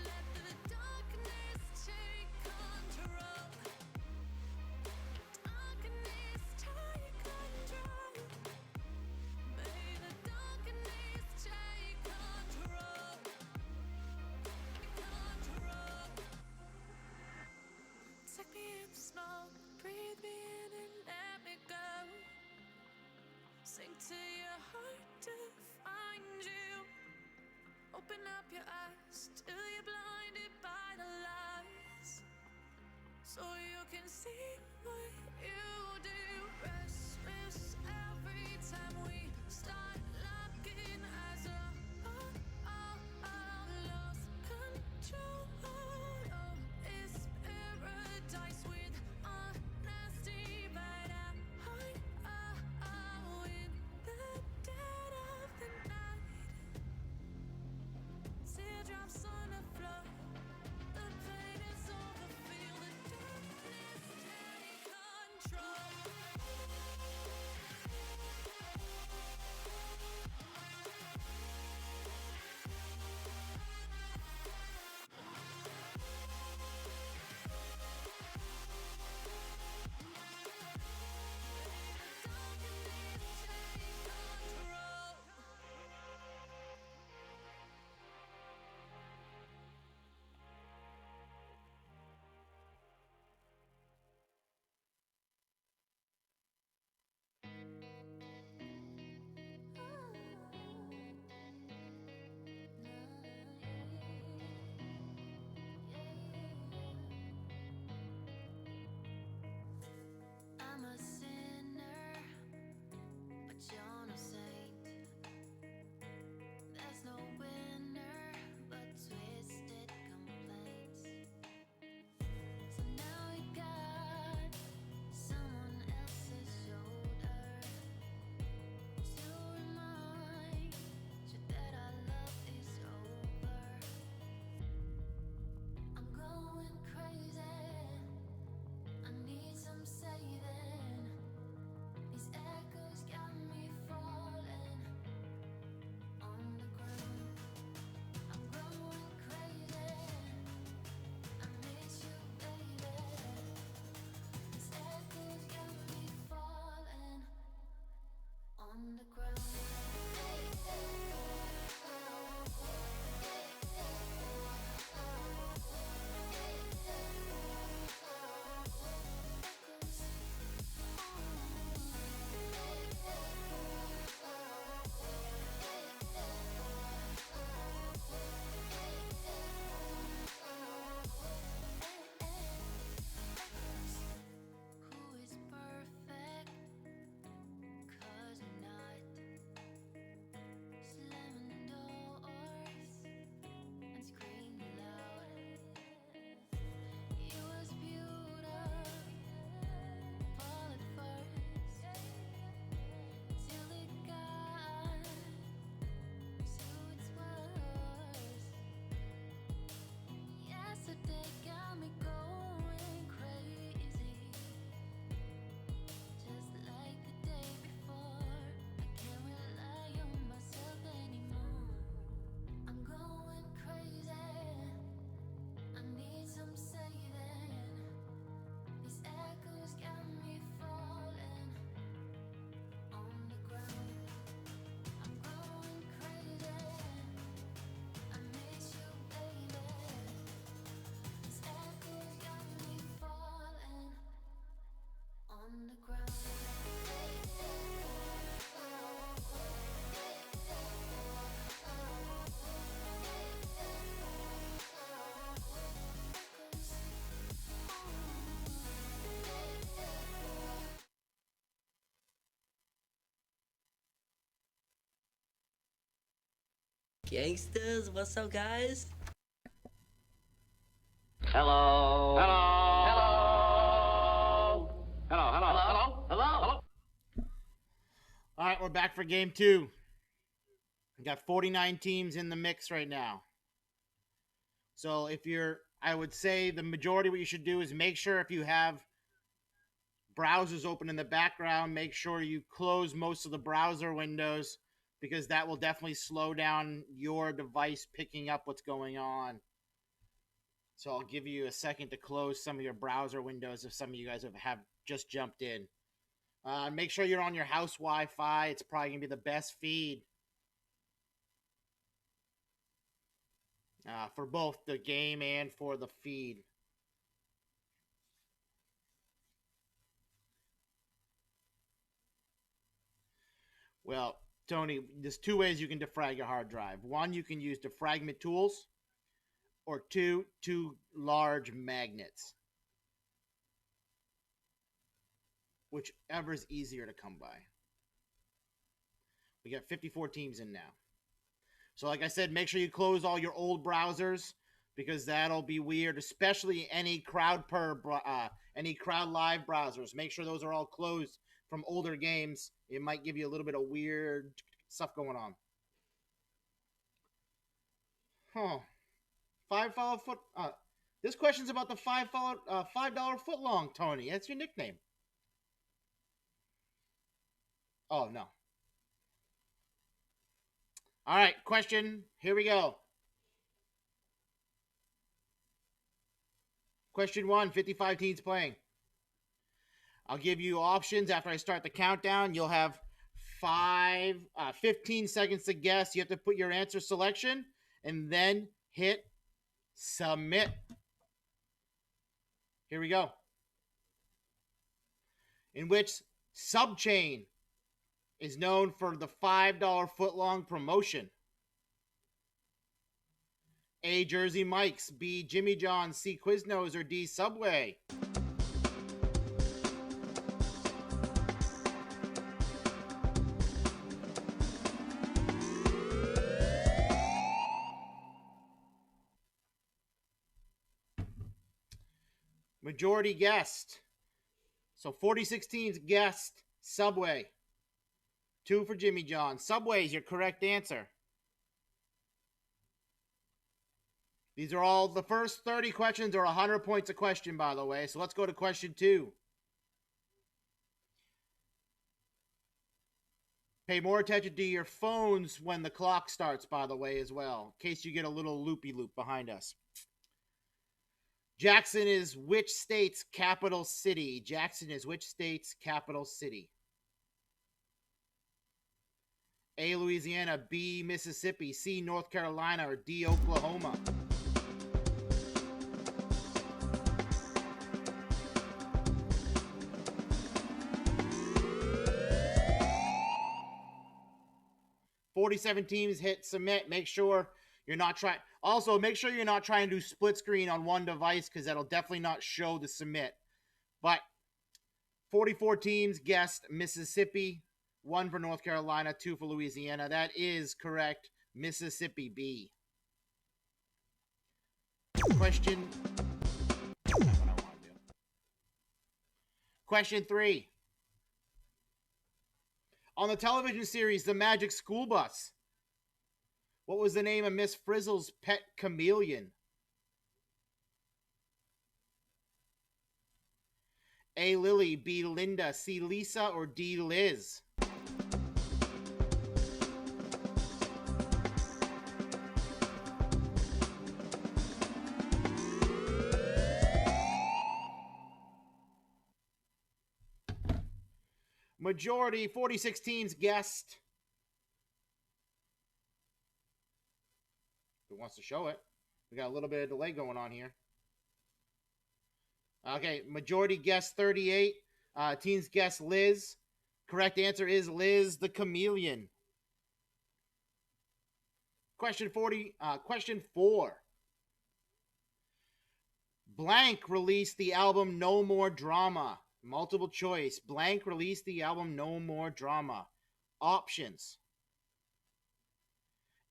Let the darkness take control. Darkness take control. May the darkness take control. Take me in the smoke, breathe me in and let me go. Sink to your heart to find you. Open up your eyes till you're blinded by the lies, so you can see what you do. Restless every time we start locking eyes. Lost control. Oh, it's paradise with honesty, but I'm in the dead of the night. Teardrops on the floor. The pain is over. Feel the darkness take control. I'm a sinner, but you're no saint. There's no winner but twisted complaints. So now you got someone else's shoulder to remind you that our love is over. I'm going crazy. I need some saving. These echoes got me falling on the ground. I'm going crazy. I miss you, baby. These echoes got me falling on the ground. Who is perfect? 'Cause you're not. Gangsters, what's up, guys? Hello. Hello. Hello. Hello. Hello. Hello. Hello. All right, we're back for game 2. We got 49 teams in the mix right now. So I would say the majority of what you should do is make sure if you have browsers open in the background, make sure you close most of the browser windows, because that will definitely slow down your device picking up what's going on. So I'll give you a second to close some of your browser windows if some of you guys have just jumped in. Make sure you're on your house Wi-Fi. It's probably going to be the best feed for both the game and for the feed. Well, Tony, there's 2 ways you can defrag your hard drive. 1, you can use defragment tools, or 2 large magnets. Whichever is easier to come by. We got 54 teams in now. So like I said, make sure you close all your old browsers, because that'll be weird, especially any Crowd Live browsers. Make sure those are all closed from older games. It might give you a little bit of weird stuff going on. $5 foot. This question's about the $5 footlong, Tony. That's your nickname. Oh, no. All right, question. Here we go. Question 1, 55 teams playing. I'll give you options after I start the countdown. You'll have 15 seconds to guess. You have to put your answer selection and then hit submit. Here we go. In which subchain is known for the $5 footlong promotion? A, Jersey Mike's, B, Jimmy John's, C, Quiznos, or D, Subway? Majority guessed. So 46 teams guessed Subway. 2 for Jimmy John. Subway is your correct answer. These are all, the first 30 questions are 100 points a question, by the way. So let's go to question 2. Pay more attention to your phones when the clock starts, by the way, as well, in case you get a little loopy-loop behind us. Jackson is which state's capital city? Jackson is which state's capital city? A, Louisiana, B, Mississippi, C, North Carolina, or D, Oklahoma? $47 teams hit submit. Make sure you're not trying. Also, make sure you're not trying to do split screen on one device, because that'll definitely not show the submit. But 44 teams guessed Mississippi, 1 for North Carolina, 2 for Louisiana. That is correct. Mississippi B. Question. That's not what I want to do. Question 3. On the television series The Magic School Bus, what was the name of Miss Frizzle's pet chameleon? A, Lily, B, Linda, C, Lisa, or D, Liz? Majority, 46 teams guessed. Who wants to show it? We got a little bit of delay going on here. Okay, majority guessed 38. Teams guessed Liz. Correct answer is Liz the chameleon. Question 4. Blank released the album No More Drama. Multiple choice. Blank released the album No More Drama. Options.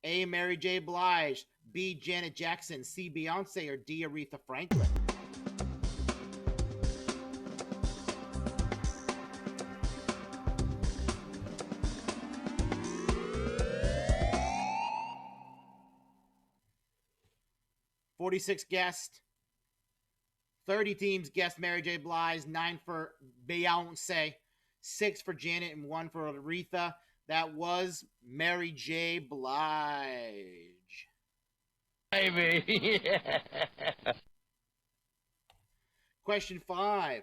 A. Mary J. Blige, B. Janet Jackson, C. Beyonce, or D. Aretha Franklin? "46 guessed. 30 teams guessed Mary J. Blige, 9 for Beyonce, 6 for Janet, and 1 for Aretha. That was Mary J. Blige. Baby. Question 5.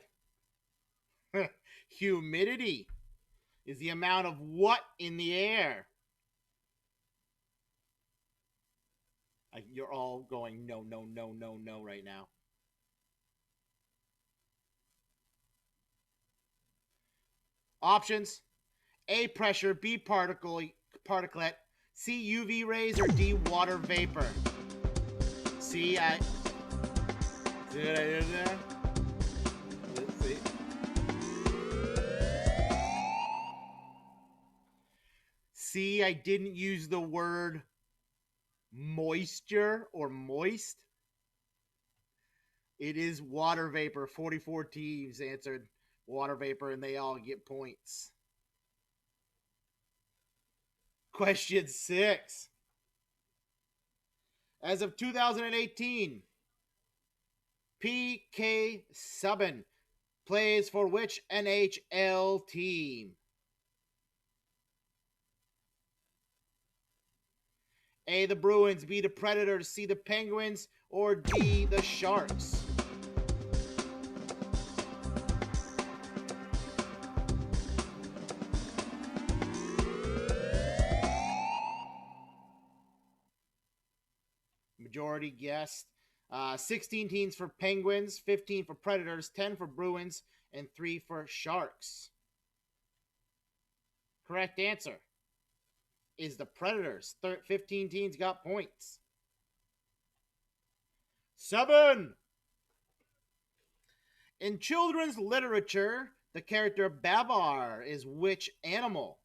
Humidity is the amount of what in the air? You're all going no, no, no, no, no right now. Options: A. Pressure, B. Particulate, C. UV rays, or D. Water vapor. See, see what I did there? Let's see. See, I didn't use the word moisture or moist. It is water vapor. 44 teams answered water vapor, and they all get points. Question 6. As of 2018, P.K. Subban plays for which NHL team? A. The Bruins, B. The Predators, C. The Penguins, or D. The Sharks? Majority guessed. 16 teams for Penguins, 15 for Predators, 10 for Bruins, and 3 for Sharks. Correct answer is the Predators. 15 teams got points. 7. In children's literature, the character Babar is which animal?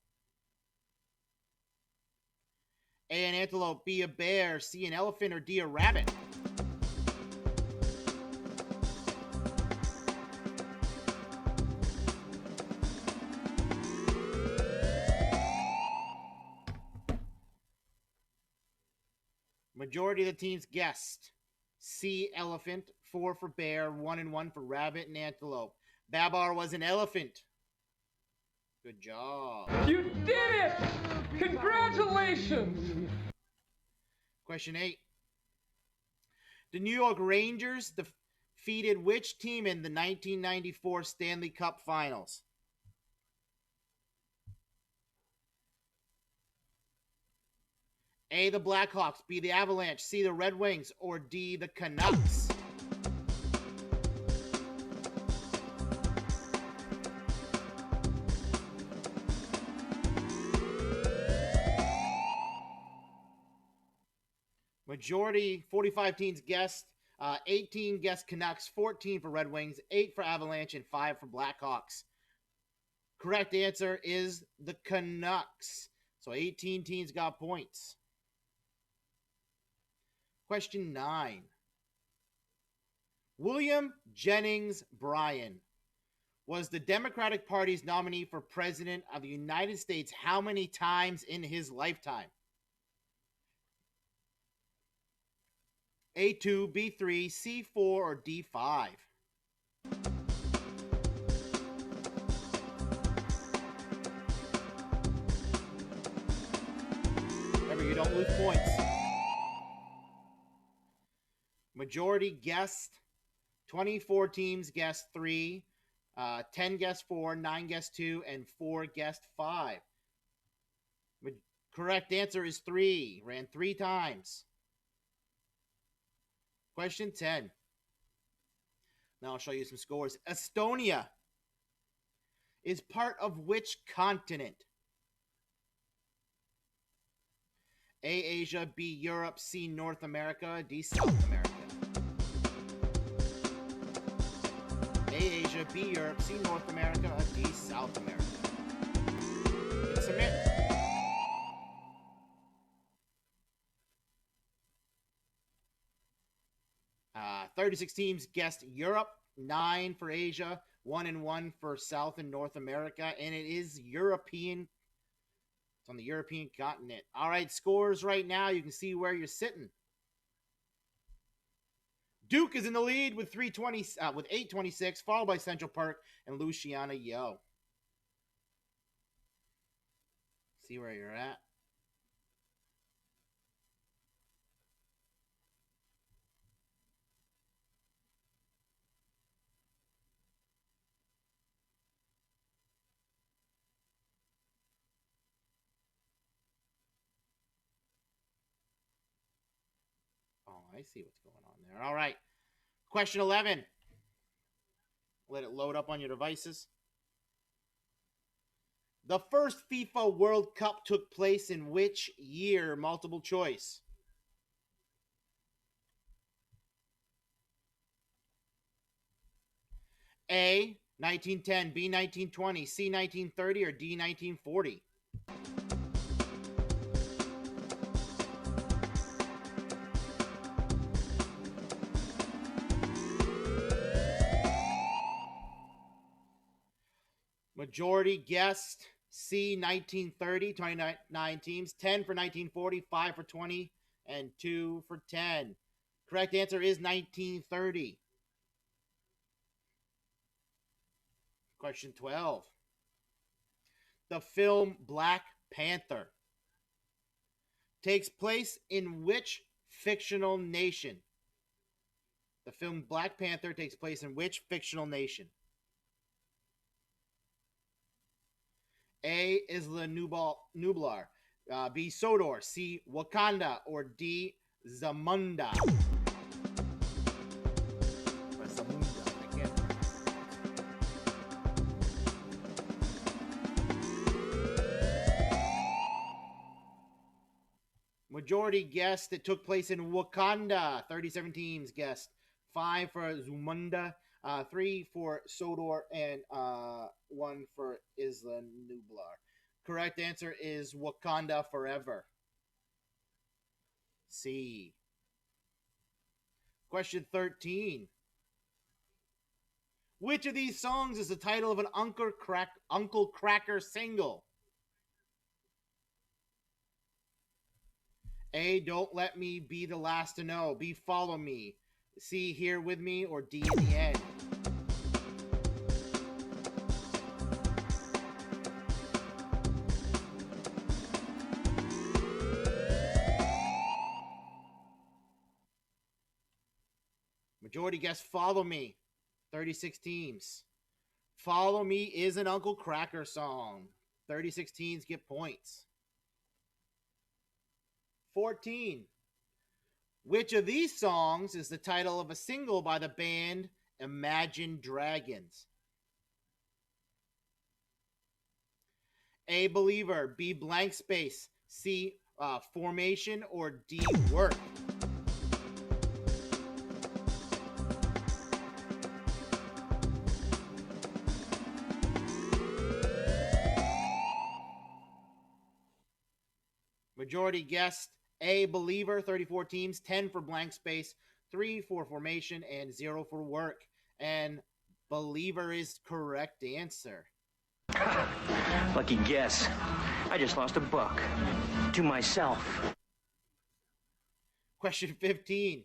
A. An antelope, B. A bear, C. An elephant, or D. A rabbit? Majority of the teams guessed C. Elephant, 4 for bear, 1 and 1 for rabbit and antelope. Babar was an elephant. Good job. You did it! Congratulations! Question 8. The New York Rangers defeated which team in the 1994 Stanley Cup Finals? A. The Blackhawks, B. The Avalanche, C. The Red Wings, or D. The Canucks? Majority, 45 teams guessed. 18 guessed Canucks, 14 for Red Wings, 8 for Avalanche, and 5 for Blackhawks. Correct answer is the Canucks. So 18 teams got points. Question 9. William Jennings Bryan was the Democratic Party's nominee for President of the United States how many times in his lifetime? A2, B3, C4, or D5? Remember, you don't lose points. Majority guessed. 24 teams guessed 3. 10 guessed 4. 9 guessed 2. And 4 guessed 5. Correct answer is 3. Ran 3 times. Question 10. Now I'll show you some scores. Estonia is part of which continent? A. Asia, B. Europe, C. North America, D. South America. A. Asia, B. Europe, C. North America, D. South America. Hit submit. 36 teams guessed Europe, 9 for Asia, 1 and 1 for South and North America, and it is European. It's on the European continent. All right, scores right now. You can see where you're sitting. Duke is in the lead with 826, followed by Central Park and Luciana Yo. See where you're at. Oh, I see what's going on there. All right. Question 11. Let it load up on your devices. The first FIFA World Cup took place in which year? Multiple choice. A, 1910, B, 1920, C, 1930, or D, 1940? Majority guessed C, 1930, 29 teams, 10 for 1940, 5 for 20, and 2 for 10. Correct answer is 1930. Question 12. The film Black Panther takes place in which fictional nation? The film Black Panther takes place in which fictional nation? A, Isla Nublar, B, Sodor, C, Wakanda, or D, Zamunda. Majority guessed it took place in Wakanda. 37 teams guessed. 5 for Zamunda, 3 for Sodor, and 1 for Isla Nublar. Correct answer is Wakanda Forever. C. Question 13. Which of these songs is the title of an Uncle Cracker single? A, Don't Let Me Be the Last to Know. B, Follow Me. C, Here With Me, or D, In the End? Majority guess Follow Me. 36 teams. Follow Me is an Uncle Cracker song. 36 teams get points. 14. Which of these songs is the title of a single by the band Imagine Dragons? A, Believer, B, Blank Space, C, Formation, or D, Work? Majority guessed A, Believer, 34 teams, 10 for Blank Space, 3 for Formation, and 0 for Work. And Believer is correct answer. Lucky guess. I just lost $1 to myself. Question 15.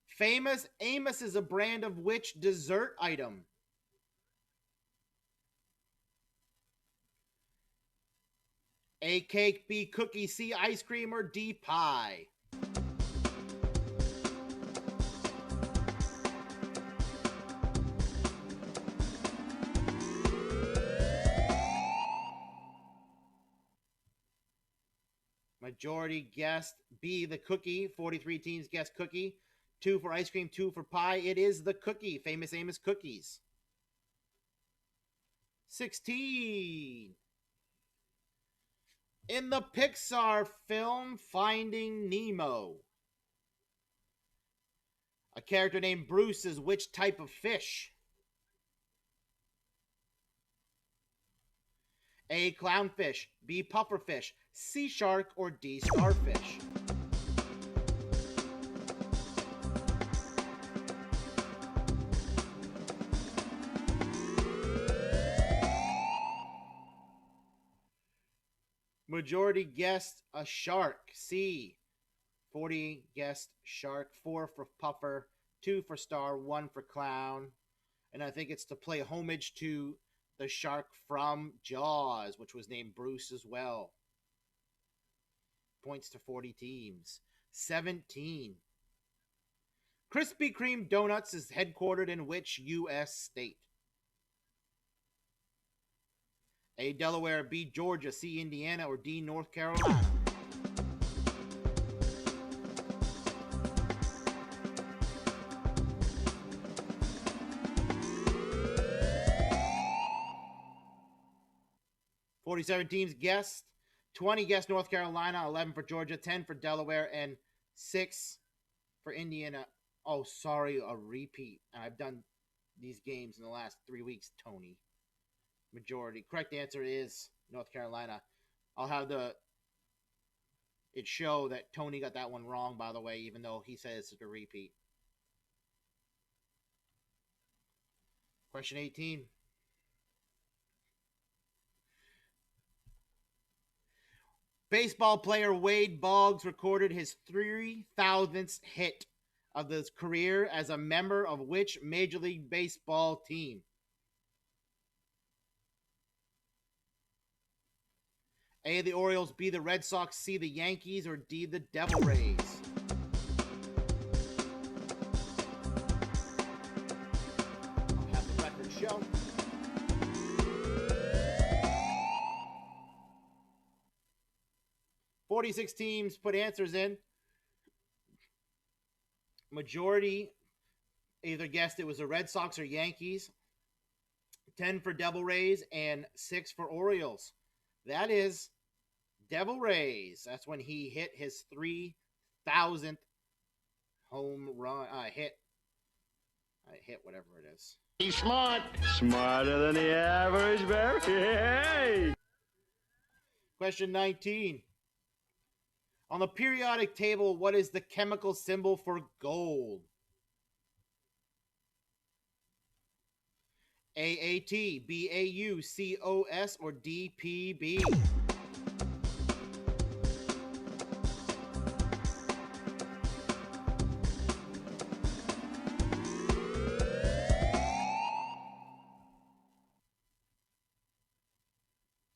Famous Amos is a brand of which dessert item? A, cake, B, cookie, C, ice cream, or D, pie? Majority guessed B, the cookie. 43 teams guessed cookie. 2 for ice cream, 2 for pie. It is the cookie. Famous Amos cookies. 16. In the Pixar film Finding Nemo, a character named Bruce is which type of fish? A, clownfish, B, pufferfish, C, shark, or D, starfish? Majority guessed a shark. C. 40 guessed shark. 4 for puffer. 2 for star. 1 for clown. And I think it's to play homage to the shark from Jaws, which was named Bruce as well. Points to 40 teams. 17. Krispy Kreme Donuts is headquartered in which U.S. state? A. Delaware, B. Georgia, C. Indiana, or D. North Carolina? "47 teams guessed. 20 guessed North Carolina, 11 for Georgia, 10 for Delaware, and 6 for Indiana. Oh, sorry, a repeat. I've done these games in the last 3 weeks, Tony. Majority. Correct answer is North Carolina. I'll have it show that Tony got that one wrong, by the way, even though he says it's a repeat. Question 18. Baseball player Wade Boggs recorded his 3,000th hit of his career as a member of which Major League Baseball team? A, the Orioles, B, the Red Sox, C, the Yankees, or D, the Devil Rays? I'll have the record show. "46 teams put answers in. Majority either guessed it was the Red Sox or Yankees. 10 for Devil Rays and 6 for Orioles. That is Devil Rays. That's when he hit his 3,000th home run hit. Hit whatever it is. He's smart. Smarter than the average bear. Hey! Question 19. On the periodic table, what is the chemical symbol for gold? AAT, BAU, COS, or DPB?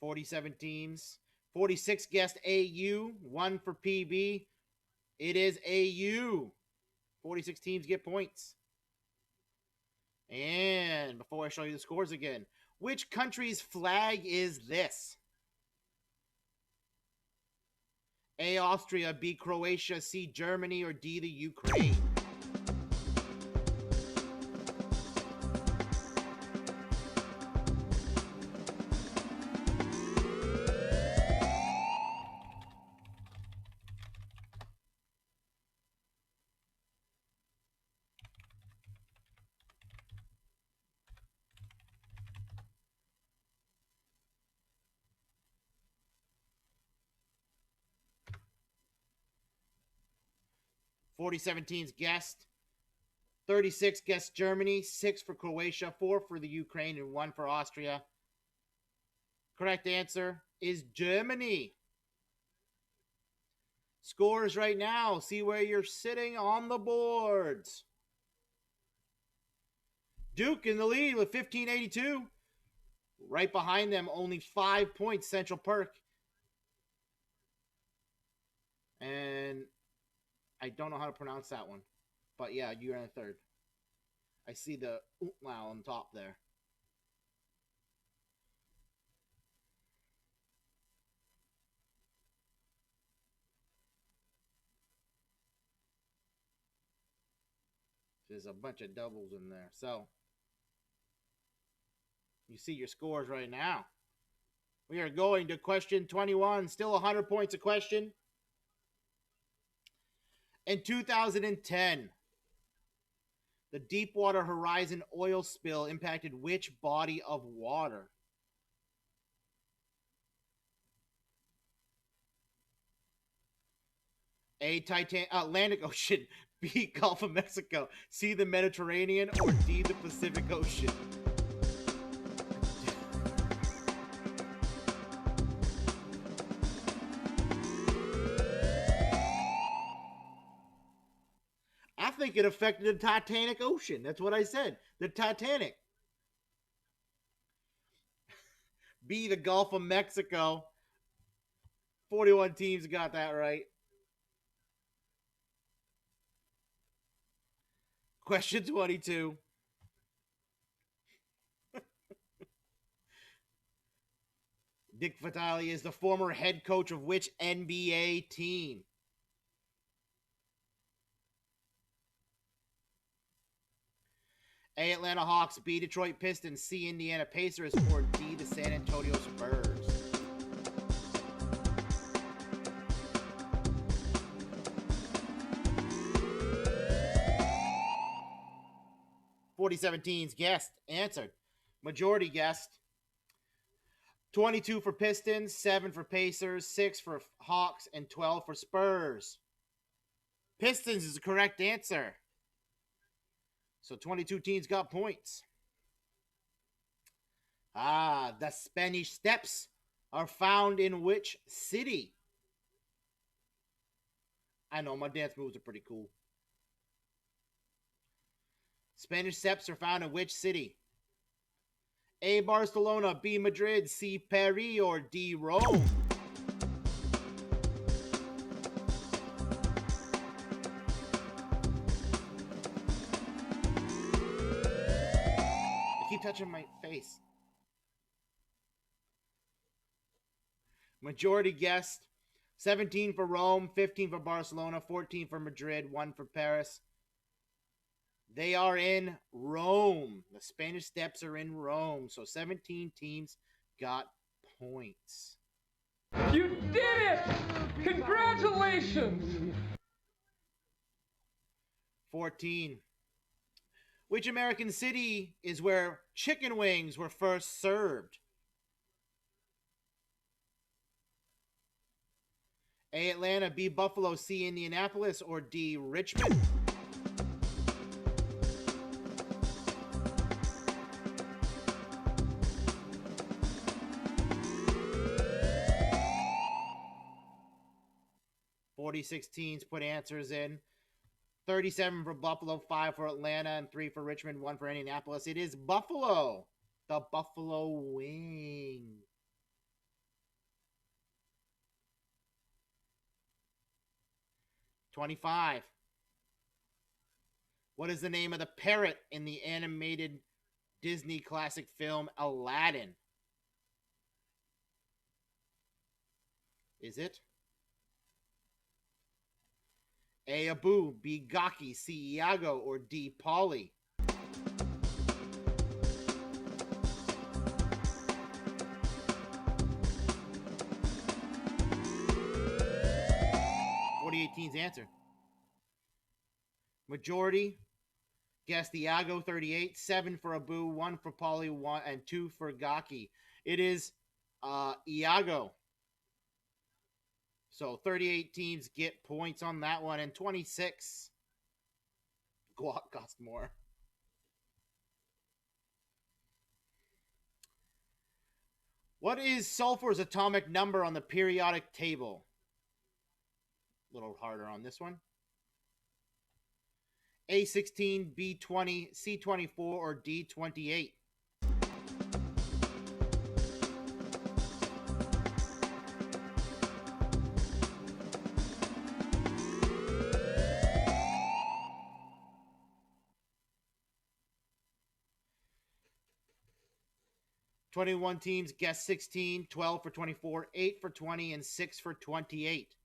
"47 teams. 46 guessed AU, 1 for PB. It is AU. 46 teams get points. And before I show you the scores again, which country's flag is this? A, Austria, B, Croatia, C, Germany, or D, the Ukraine? "47 teams guessed. 36 guessed Germany, 6 for Croatia, 4 for the Ukraine, and 1 for Austria. Correct answer is Germany. Scores right now. See where you're sitting on the boards. Duke in the lead with 1582. Right behind them, only 5 points, Central Perk. And I don't know how to pronounce that one. But yeah, you're in third. I see the wow on top there. There's a bunch of doubles in there. So, you see your scores right now. We are going to question 21. Still 100 points a question. In 2010, the Deepwater Horizon oil spill impacted which body of water? A, Atlantic Ocean, B, Gulf of Mexico, C, the Mediterranean, or D, the Pacific Ocean? think it affected the Titanic Ocean. That's what I said. The Titanic. B, the Gulf of Mexico. 41 teams got that right. Question 22. Dick Vitale is the former head coach of which NBA team? A, Atlanta Hawks, B, Detroit Pistons, C, Indiana Pacers, or D, the San Antonio Spurs? (4017's guessed, answered. Majority guessed. 22 for Pistons, 7 for Pacers, 6 for Hawks, and 12 for Spurs. Pistons is the correct answer. So 22 teams got points. The Spanish Steps are found in which city? I know, my dance moves are pretty cool. Spanish Steps are found in which city? A, Barcelona, B, Madrid, C, Paris, or D, Rome? I keep touching my face. Majority guessed 17 for Rome, 15 for Barcelona, 14 for Madrid, 1 for Paris. They are in Rome. The Spanish Steps are in Rome. So 17 teams got points. You did it! Congratulations! 14. Which American city is where chicken wings were first served? A, Atlanta, B, Buffalo, C, Indianapolis, or D, Richmond? (4016's put answers in. 37 for Buffalo, 5 for Atlanta, and 3 for Richmond, 1 for Indianapolis. It is Buffalo. The Buffalo Wing. (25) What is the name of the parrot in the animated Disney classic film Aladdin? Is it A, Abu, B, Gaki, C, Iago, or D, Polly? (4018's answer. Majority guessed Iago, 38, 7 for Abu, 1 for Polly, 1 and 2 for Gaki. It is Iago. So 38 teams get points on that one, and 26 guac cost more. What is sulfur's atomic number on the periodic table? A little harder on this one. A16, B20, C24, or D28? (21 teams guessed 16, 12 for 24, 8 for 20, and 6 for 28.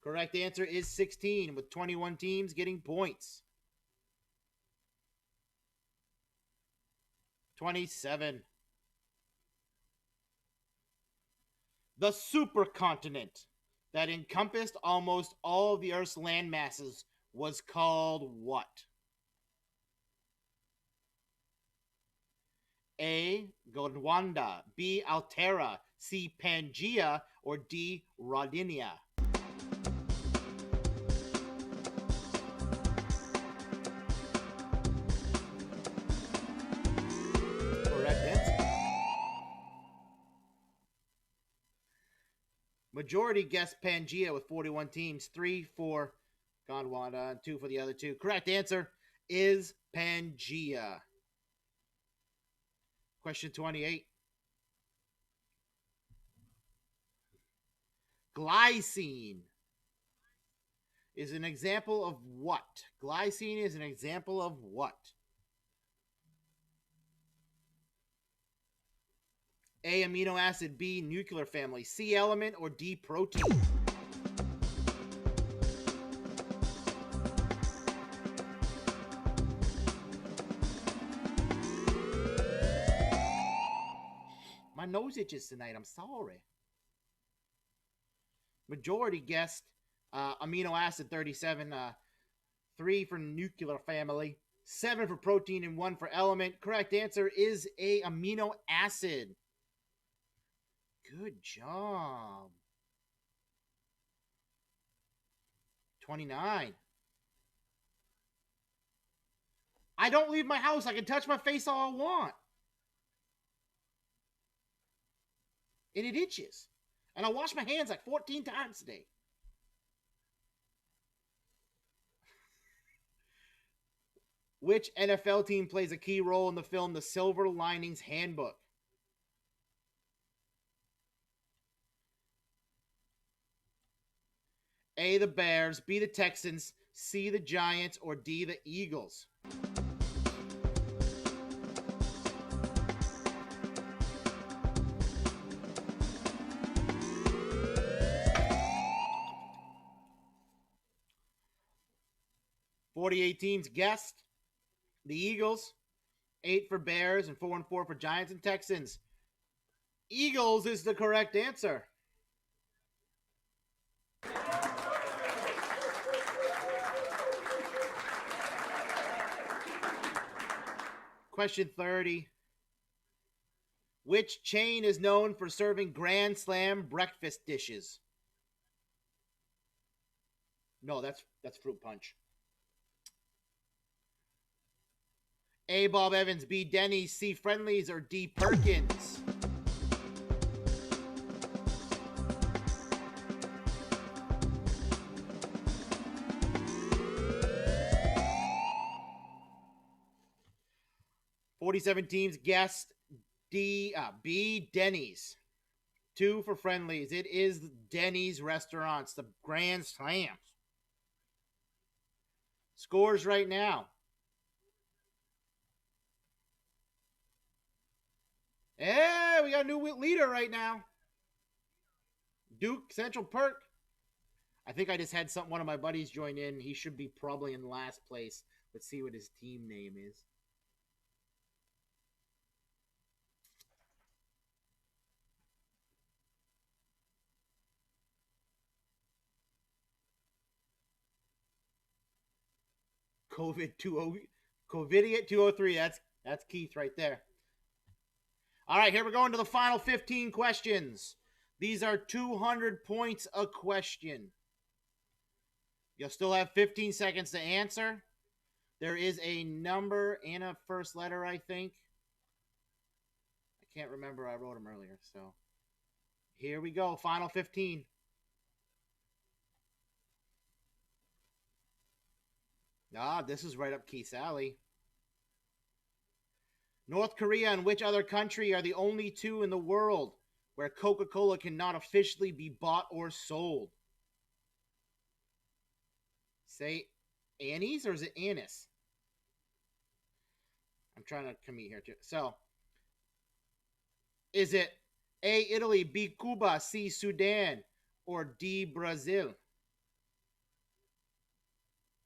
Correct answer is 16, with 21 teams getting points. 27. The supercontinent that encompassed almost all of the Earth's land masses was called what? A, Gondwana, B, Altera, C, Pangaea, or D, Rodinia? Correct answer. Majority guessed Pangaea with 41 teams, 3 for Gondwana, and 2 for the other 2. Correct answer is Pangea. Question 28. Glycine is an example of what? Glycine is an example of what? A, amino acid, B, nuclear family, C, element, or D, protein? My nose itches tonight. I'm sorry. Majority guessed amino acid 37, 3 for nuclear family, 7 for protein, and 1 for element. Correct answer is A, amino acid. Good job. 29. I don't leave my house. I can touch my face all I want. And it itches. And I wash my hands like 14 times a day. Which NFL team plays a key role in the film The Silver Linings Handbook? A, the Bears, B, the Texans, C, the Giants, or D, the Eagles? "48 teams guessed the Eagles, 8 for Bears, and 4 and 4 for Giants and Texans. Eagles is the correct answer. Question 30. Which chain is known for serving Grand Slam breakfast dishes? No, that's Fruit Punch. A, Bob Evans, B, Denny's, C, Friendly's, or D, Perkins? "47 teams guessed B, Denny's. 2 for Friendly's. It is Denny's restaurants, the Grand Slams. Scores right now. Yeah, we got a new leader right now. Duke Central Perk. I think I just had one of my buddies join in. He should be probably in last place. Let's see what his team name is. Covidiot 203. That's Keith right there. All right, here we're going to the final 15 questions. These are 200 points a question. You'll still have 15 seconds to answer. There is a number and a first letter, I think. I can't remember. I wrote them earlier. So here we go. Final 15. This is right up Keith's alley. North Korea and which other country are the only two in the world where Coca-Cola cannot officially be bought or sold? Say Annie's or is it Annis? I'm trying to commit here too. So, is it A, Italy, B, Cuba, C, Sudan, or D, Brazil?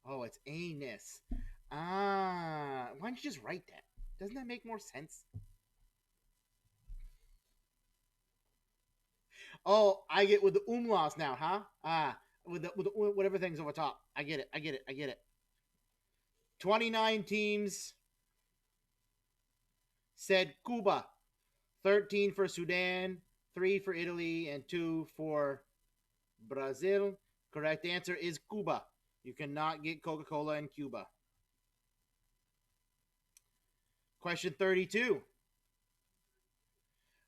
Oh, it's Annis. Why don't you just write that? Doesn't that make more sense? Oh, I get with the umlauts now, huh? With whatever thing's over top. I get it. 29 teams said Cuba. 13 for Sudan, 3 for Italy, and 2 for Brazil. Correct answer is Cuba. You cannot get Coca-Cola in Cuba. Question 32.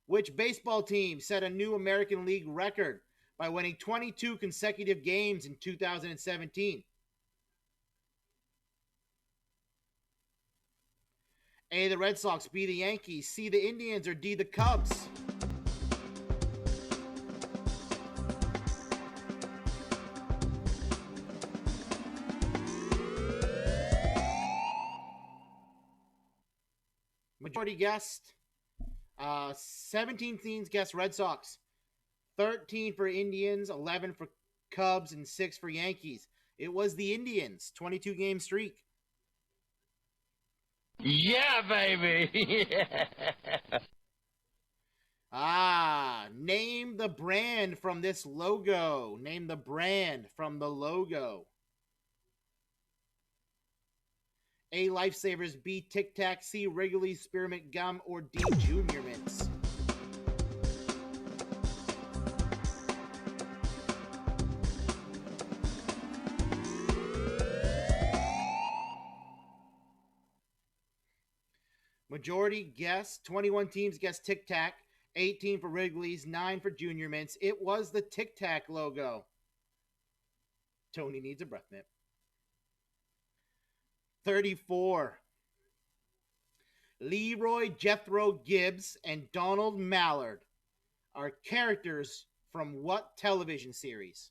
Which baseball team set a new American League record by winning 22 consecutive games in 2017? A, the Red Sox, B, the Yankees, C, the Indians, or D, the Cubs? Majority guessed. 17 teams guessed Red Sox. 13 for Indians, 11 for Cubs, and 6 for Yankees. It was the Indians. 22-game streak. Yeah, baby. Name the brand from this logo. Name the brand from the logo. A, Lifesavers, B, Tic Tac, C, Wrigley's Spearmint Gum, or D, Junior Mints. Majority guess. 21 teams guessed Tic Tac. 18 for Wrigley's, 9 for Junior Mints. It was the Tic Tac logo. Tony needs a breath mint. 34. Leroy Jethro Gibbs and Donald Mallard are characters from what television series?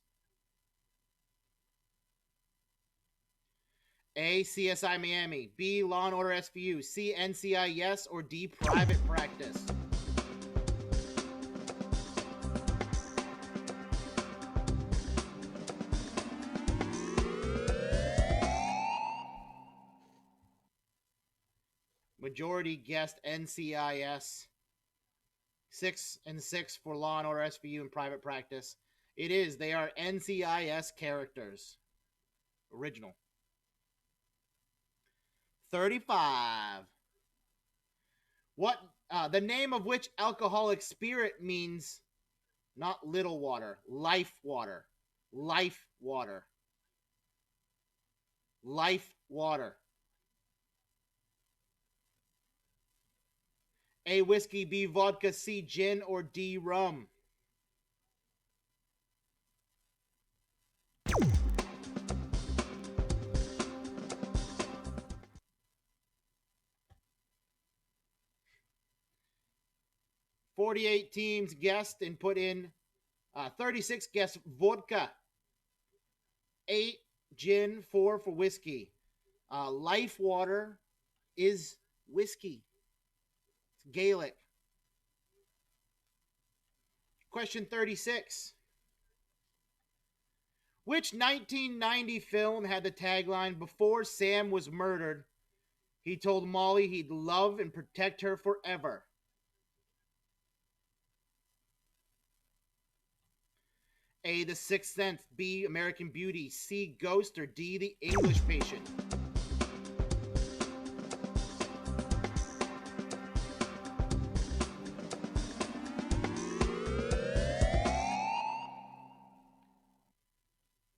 A, CSI Miami, B, Law & Order SVU, C, NCIS, or D, Private Practice? Majority guessed NCIS. 6 and 6 for Law & Order SVU and Private Practice. It is. They are NCIS characters. Original. 35. What? The name of which alcoholic spirit means not little water, life water. Life water. Life water. A, whiskey, B, vodka, C, gin, or D, rum? "48 teams guessed and put in 36 guessed vodka, 8 gin, 4 for whiskey. Life water is whiskey. It's Gaelic. Question 36. Which 1990 film had the tagline, "Before Sam was murdered, he told Molly he'd love and protect her forever"? A, The Sixth Sense, B, American Beauty, C, Ghost, or D, The English Patient?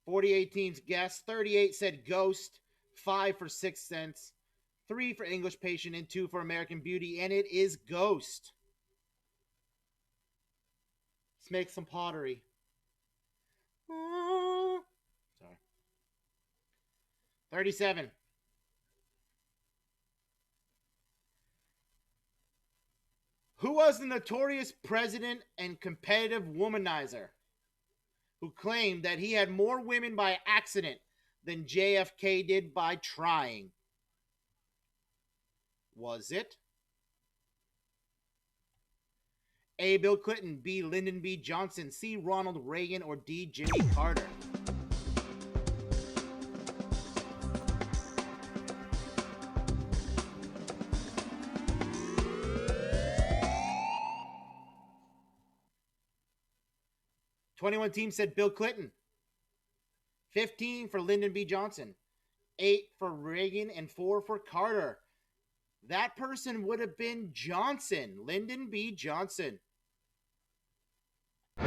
"48 teams guessed. 38 said Ghost, 5 for Sixth Sense, 3 for English Patient, and 2 for American Beauty, and it is Ghost. Let's make some pottery. Sorry. 37. Who was the notorious president and competitive womanizer who claimed that he had more women by accident than JFK did by trying? Was it A, Bill Clinton, B, Lyndon B. Johnson, C, Ronald Reagan, or D, Jimmy Carter? "21 teams said Bill Clinton. 15 for Lyndon B. Johnson. 8 for Reagan and 4 for Carter. That person would have been Johnson. Lyndon B. Johnson.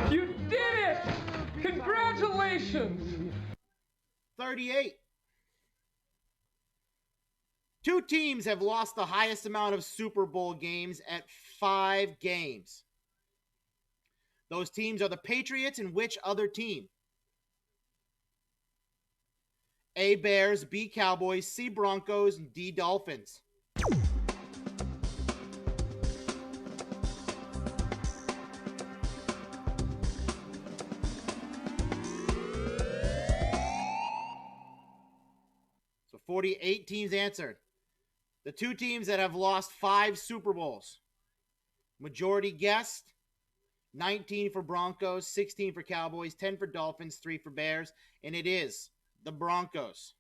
You did it! Congratulations! 38. Two teams have lost the highest amount of Super Bowl games at 5 games. Those teams are the Patriots and which other team? A, Bears, B, Cowboys, C, Broncos, and D, Dolphins. 48 teams answered. The two teams that have lost 5 Super Bowls. Majority guessed, 19 for Broncos, 16 for Cowboys, 10 for Dolphins, 3 for Bears, and it is the Broncos.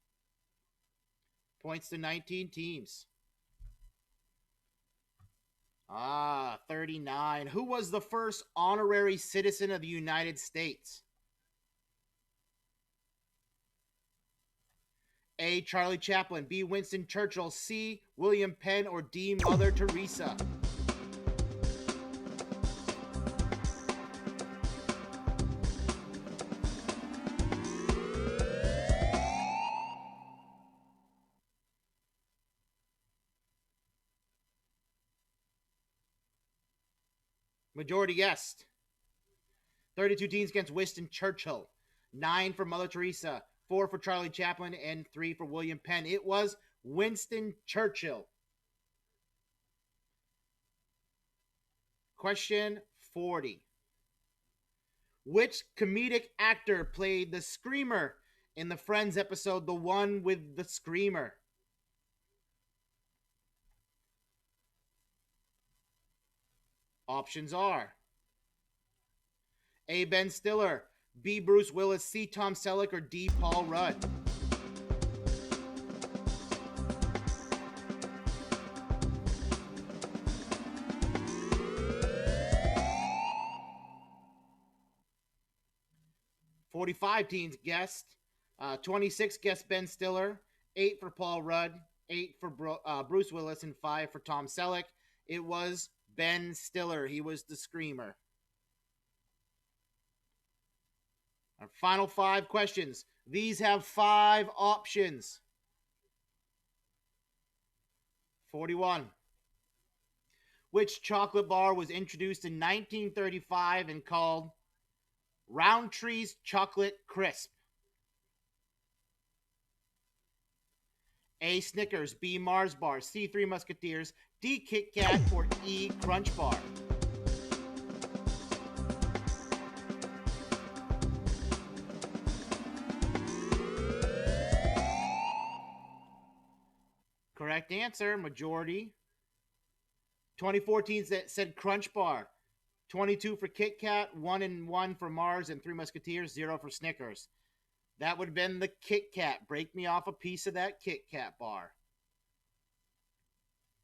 Points to 19 teams. 39. Who was the first honorary citizen of the United States? A. Charlie Chaplin, B. Winston Churchill, C. William Penn, or D. Mother Teresa? Majority guessed. 32 teams against Winston Churchill. 9 for Mother Teresa. 4 for Charlie Chaplin. And 3 for William Penn. It was Winston Churchill. Question 40. Which comedic actor played the Screamer in the Friends episode, The One with the Screamer? Options are A. Ben Stiller, B. Bruce Willis, C. Tom Selleck, or D. Paul Rudd? "45 teams guessed. 26 guessed Ben Stiller, 8 for Paul Rudd, 8 for Bruce Willis, and 5 for Tom Selleck. It was Ben Stiller. He was the Screamer. Our final 5 questions. These have 5 options. 41. Which chocolate bar was introduced in 1935 and called Roundtree's Chocolate Crisp? A. Snickers, B. Mars Bar, C. Three Musketeers, D. Kit Kat, or E. Crunch Bar? Correct answer, majority. 24 teams that said Crunch Bar. 22 for Kit Kat, 1 and 1 for Mars, and Three Musketeers, 0 for Snickers. That would have been the Kit Kat. Break me off a piece of that Kit Kat bar.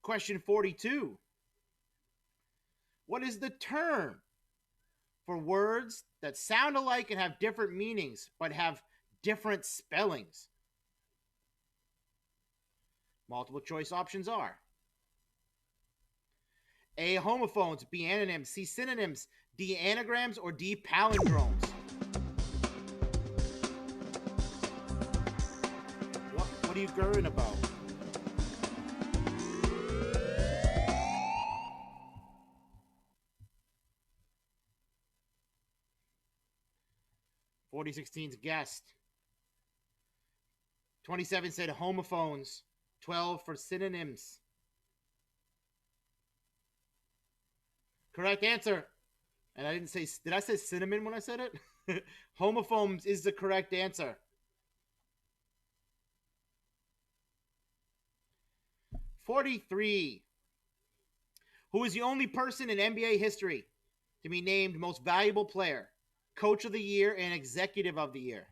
Question 42. What is the term for words that sound alike and have different meanings, but have different spellings? Multiple choice options are A. Homophones, B. Antonyms, C. Synonyms, D. Anagrams, or D. Palindromes? What are you gurring about? "4016's guessed. 27 said homophones. 12 for synonyms. Correct answer. And I didn't say, did I say cinnamon when I said it? Homophones is the correct answer. 43. Who is the only person in NBA history to be named Most Valuable Player, Coach of the Year, and Executive of the Year?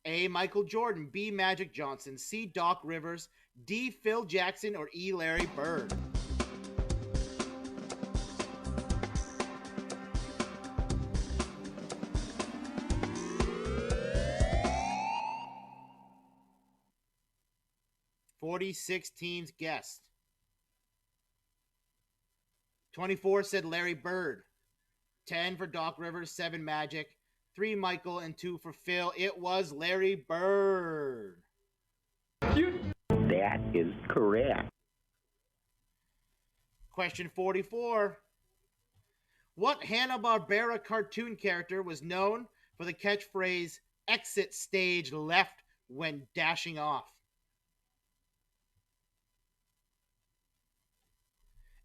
A. Michael Jordan, B. Magic Johnson, C. Doc Rivers, D. Phil Jackson, or E. Larry Bird? "46 teams guessed. 24 said Larry Bird. 10 for Doc Rivers, 7 Magic, 3 Michael, and 2 for Phil. It was Larry Bird. That is correct. Question 44. What Hanna-Barbera cartoon character was known for the catchphrase, "Exit stage left" when dashing off?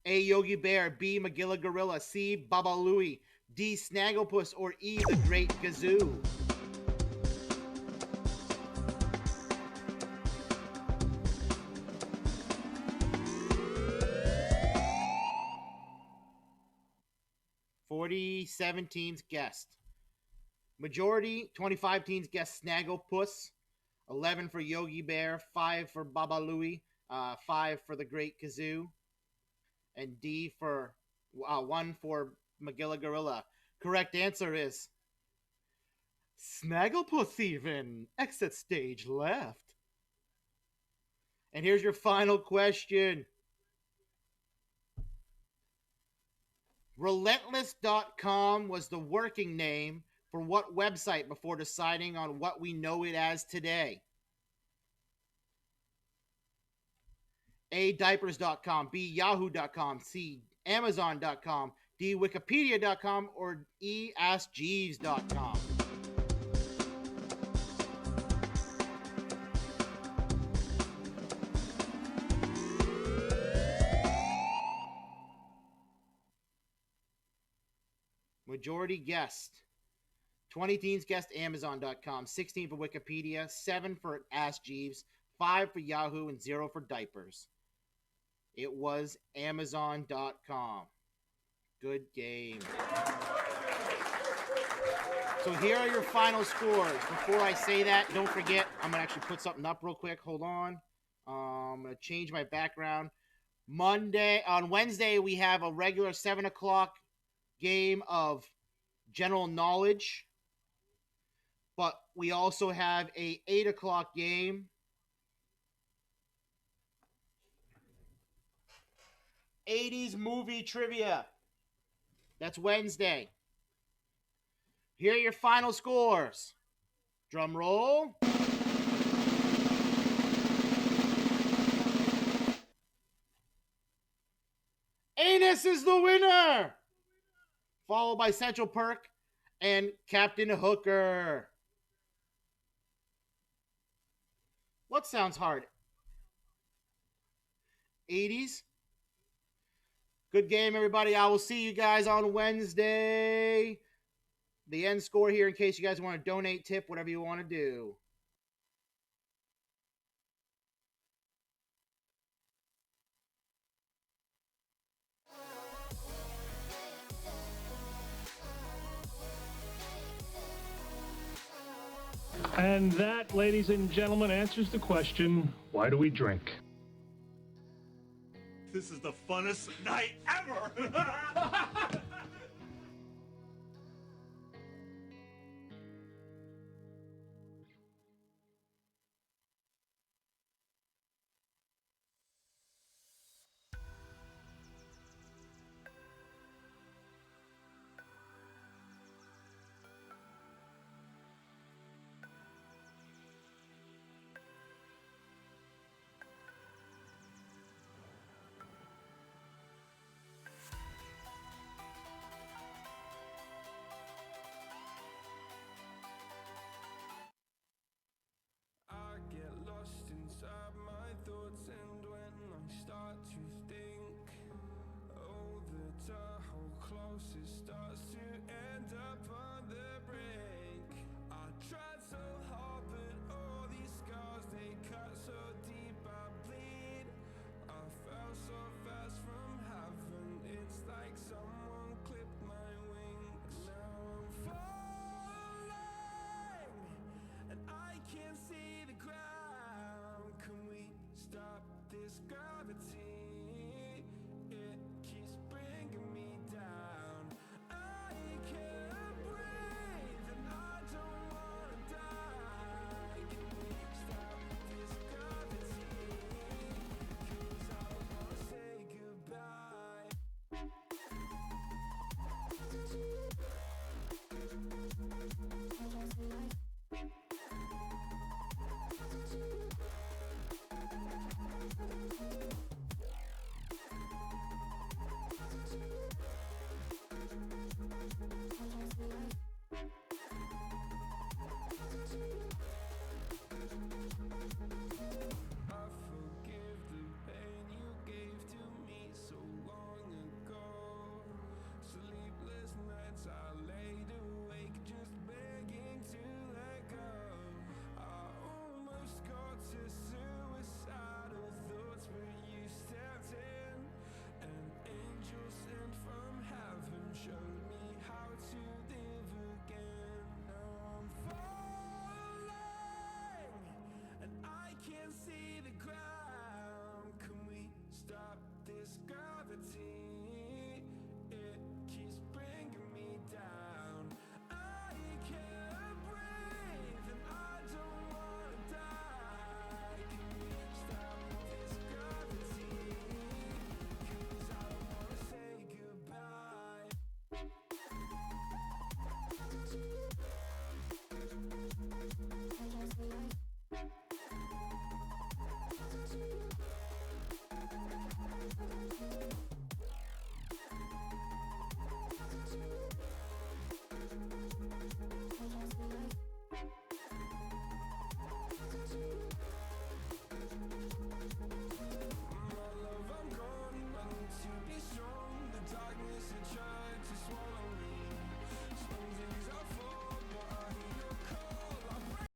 A. Yogi Bear, B. Magilla Gorilla, C. Baba Louie, D. Snagglepuss, or E. the Great Gazoo? 47 teams guessed. Majority, 25 teams guessed Snagglepuss, 11 for Yogi Bear, 5 for Baba Louie, 5 for the Great Kazoo, and D for 1 for Magilla Gorilla. Correct answer is Snagglepuss even. Exit stage left. And here's your final question. Relentless.com was the working name for what website before deciding on what we know it as today? A. Diapers.com, B. Yahoo.com, C. Amazon.com, D. Wikipedia.com, or E. AskJeeves.com. Majority guessed. 20 teams guessed Amazon.com, 16 for Wikipedia, 7 for Ask Jeeves, 5 for Yahoo, and 0 for Diapers. It was Amazon.com. Good game. So here are your final scores. Before I say that, don't forget, I'm going to actually put something up real quick. Hold on. I'm going to change my background. On Wednesday, we have a regular 7 o'clock game of general knowledge. But we also have a 8 o'clock game. '80s movie trivia. That's Wednesday. Here are your final scores. Drum roll. Anus is the winner, followed by Central Perk and Captain Hooker. What sounds hard? 80s? Good game, everybody. I will see you guys on Wednesday. The end score here in case you guys want to donate, tip, whatever you want to do. And that, ladies and gentlemen, answers the question, why do we drink? This is the funnest night ever! Closest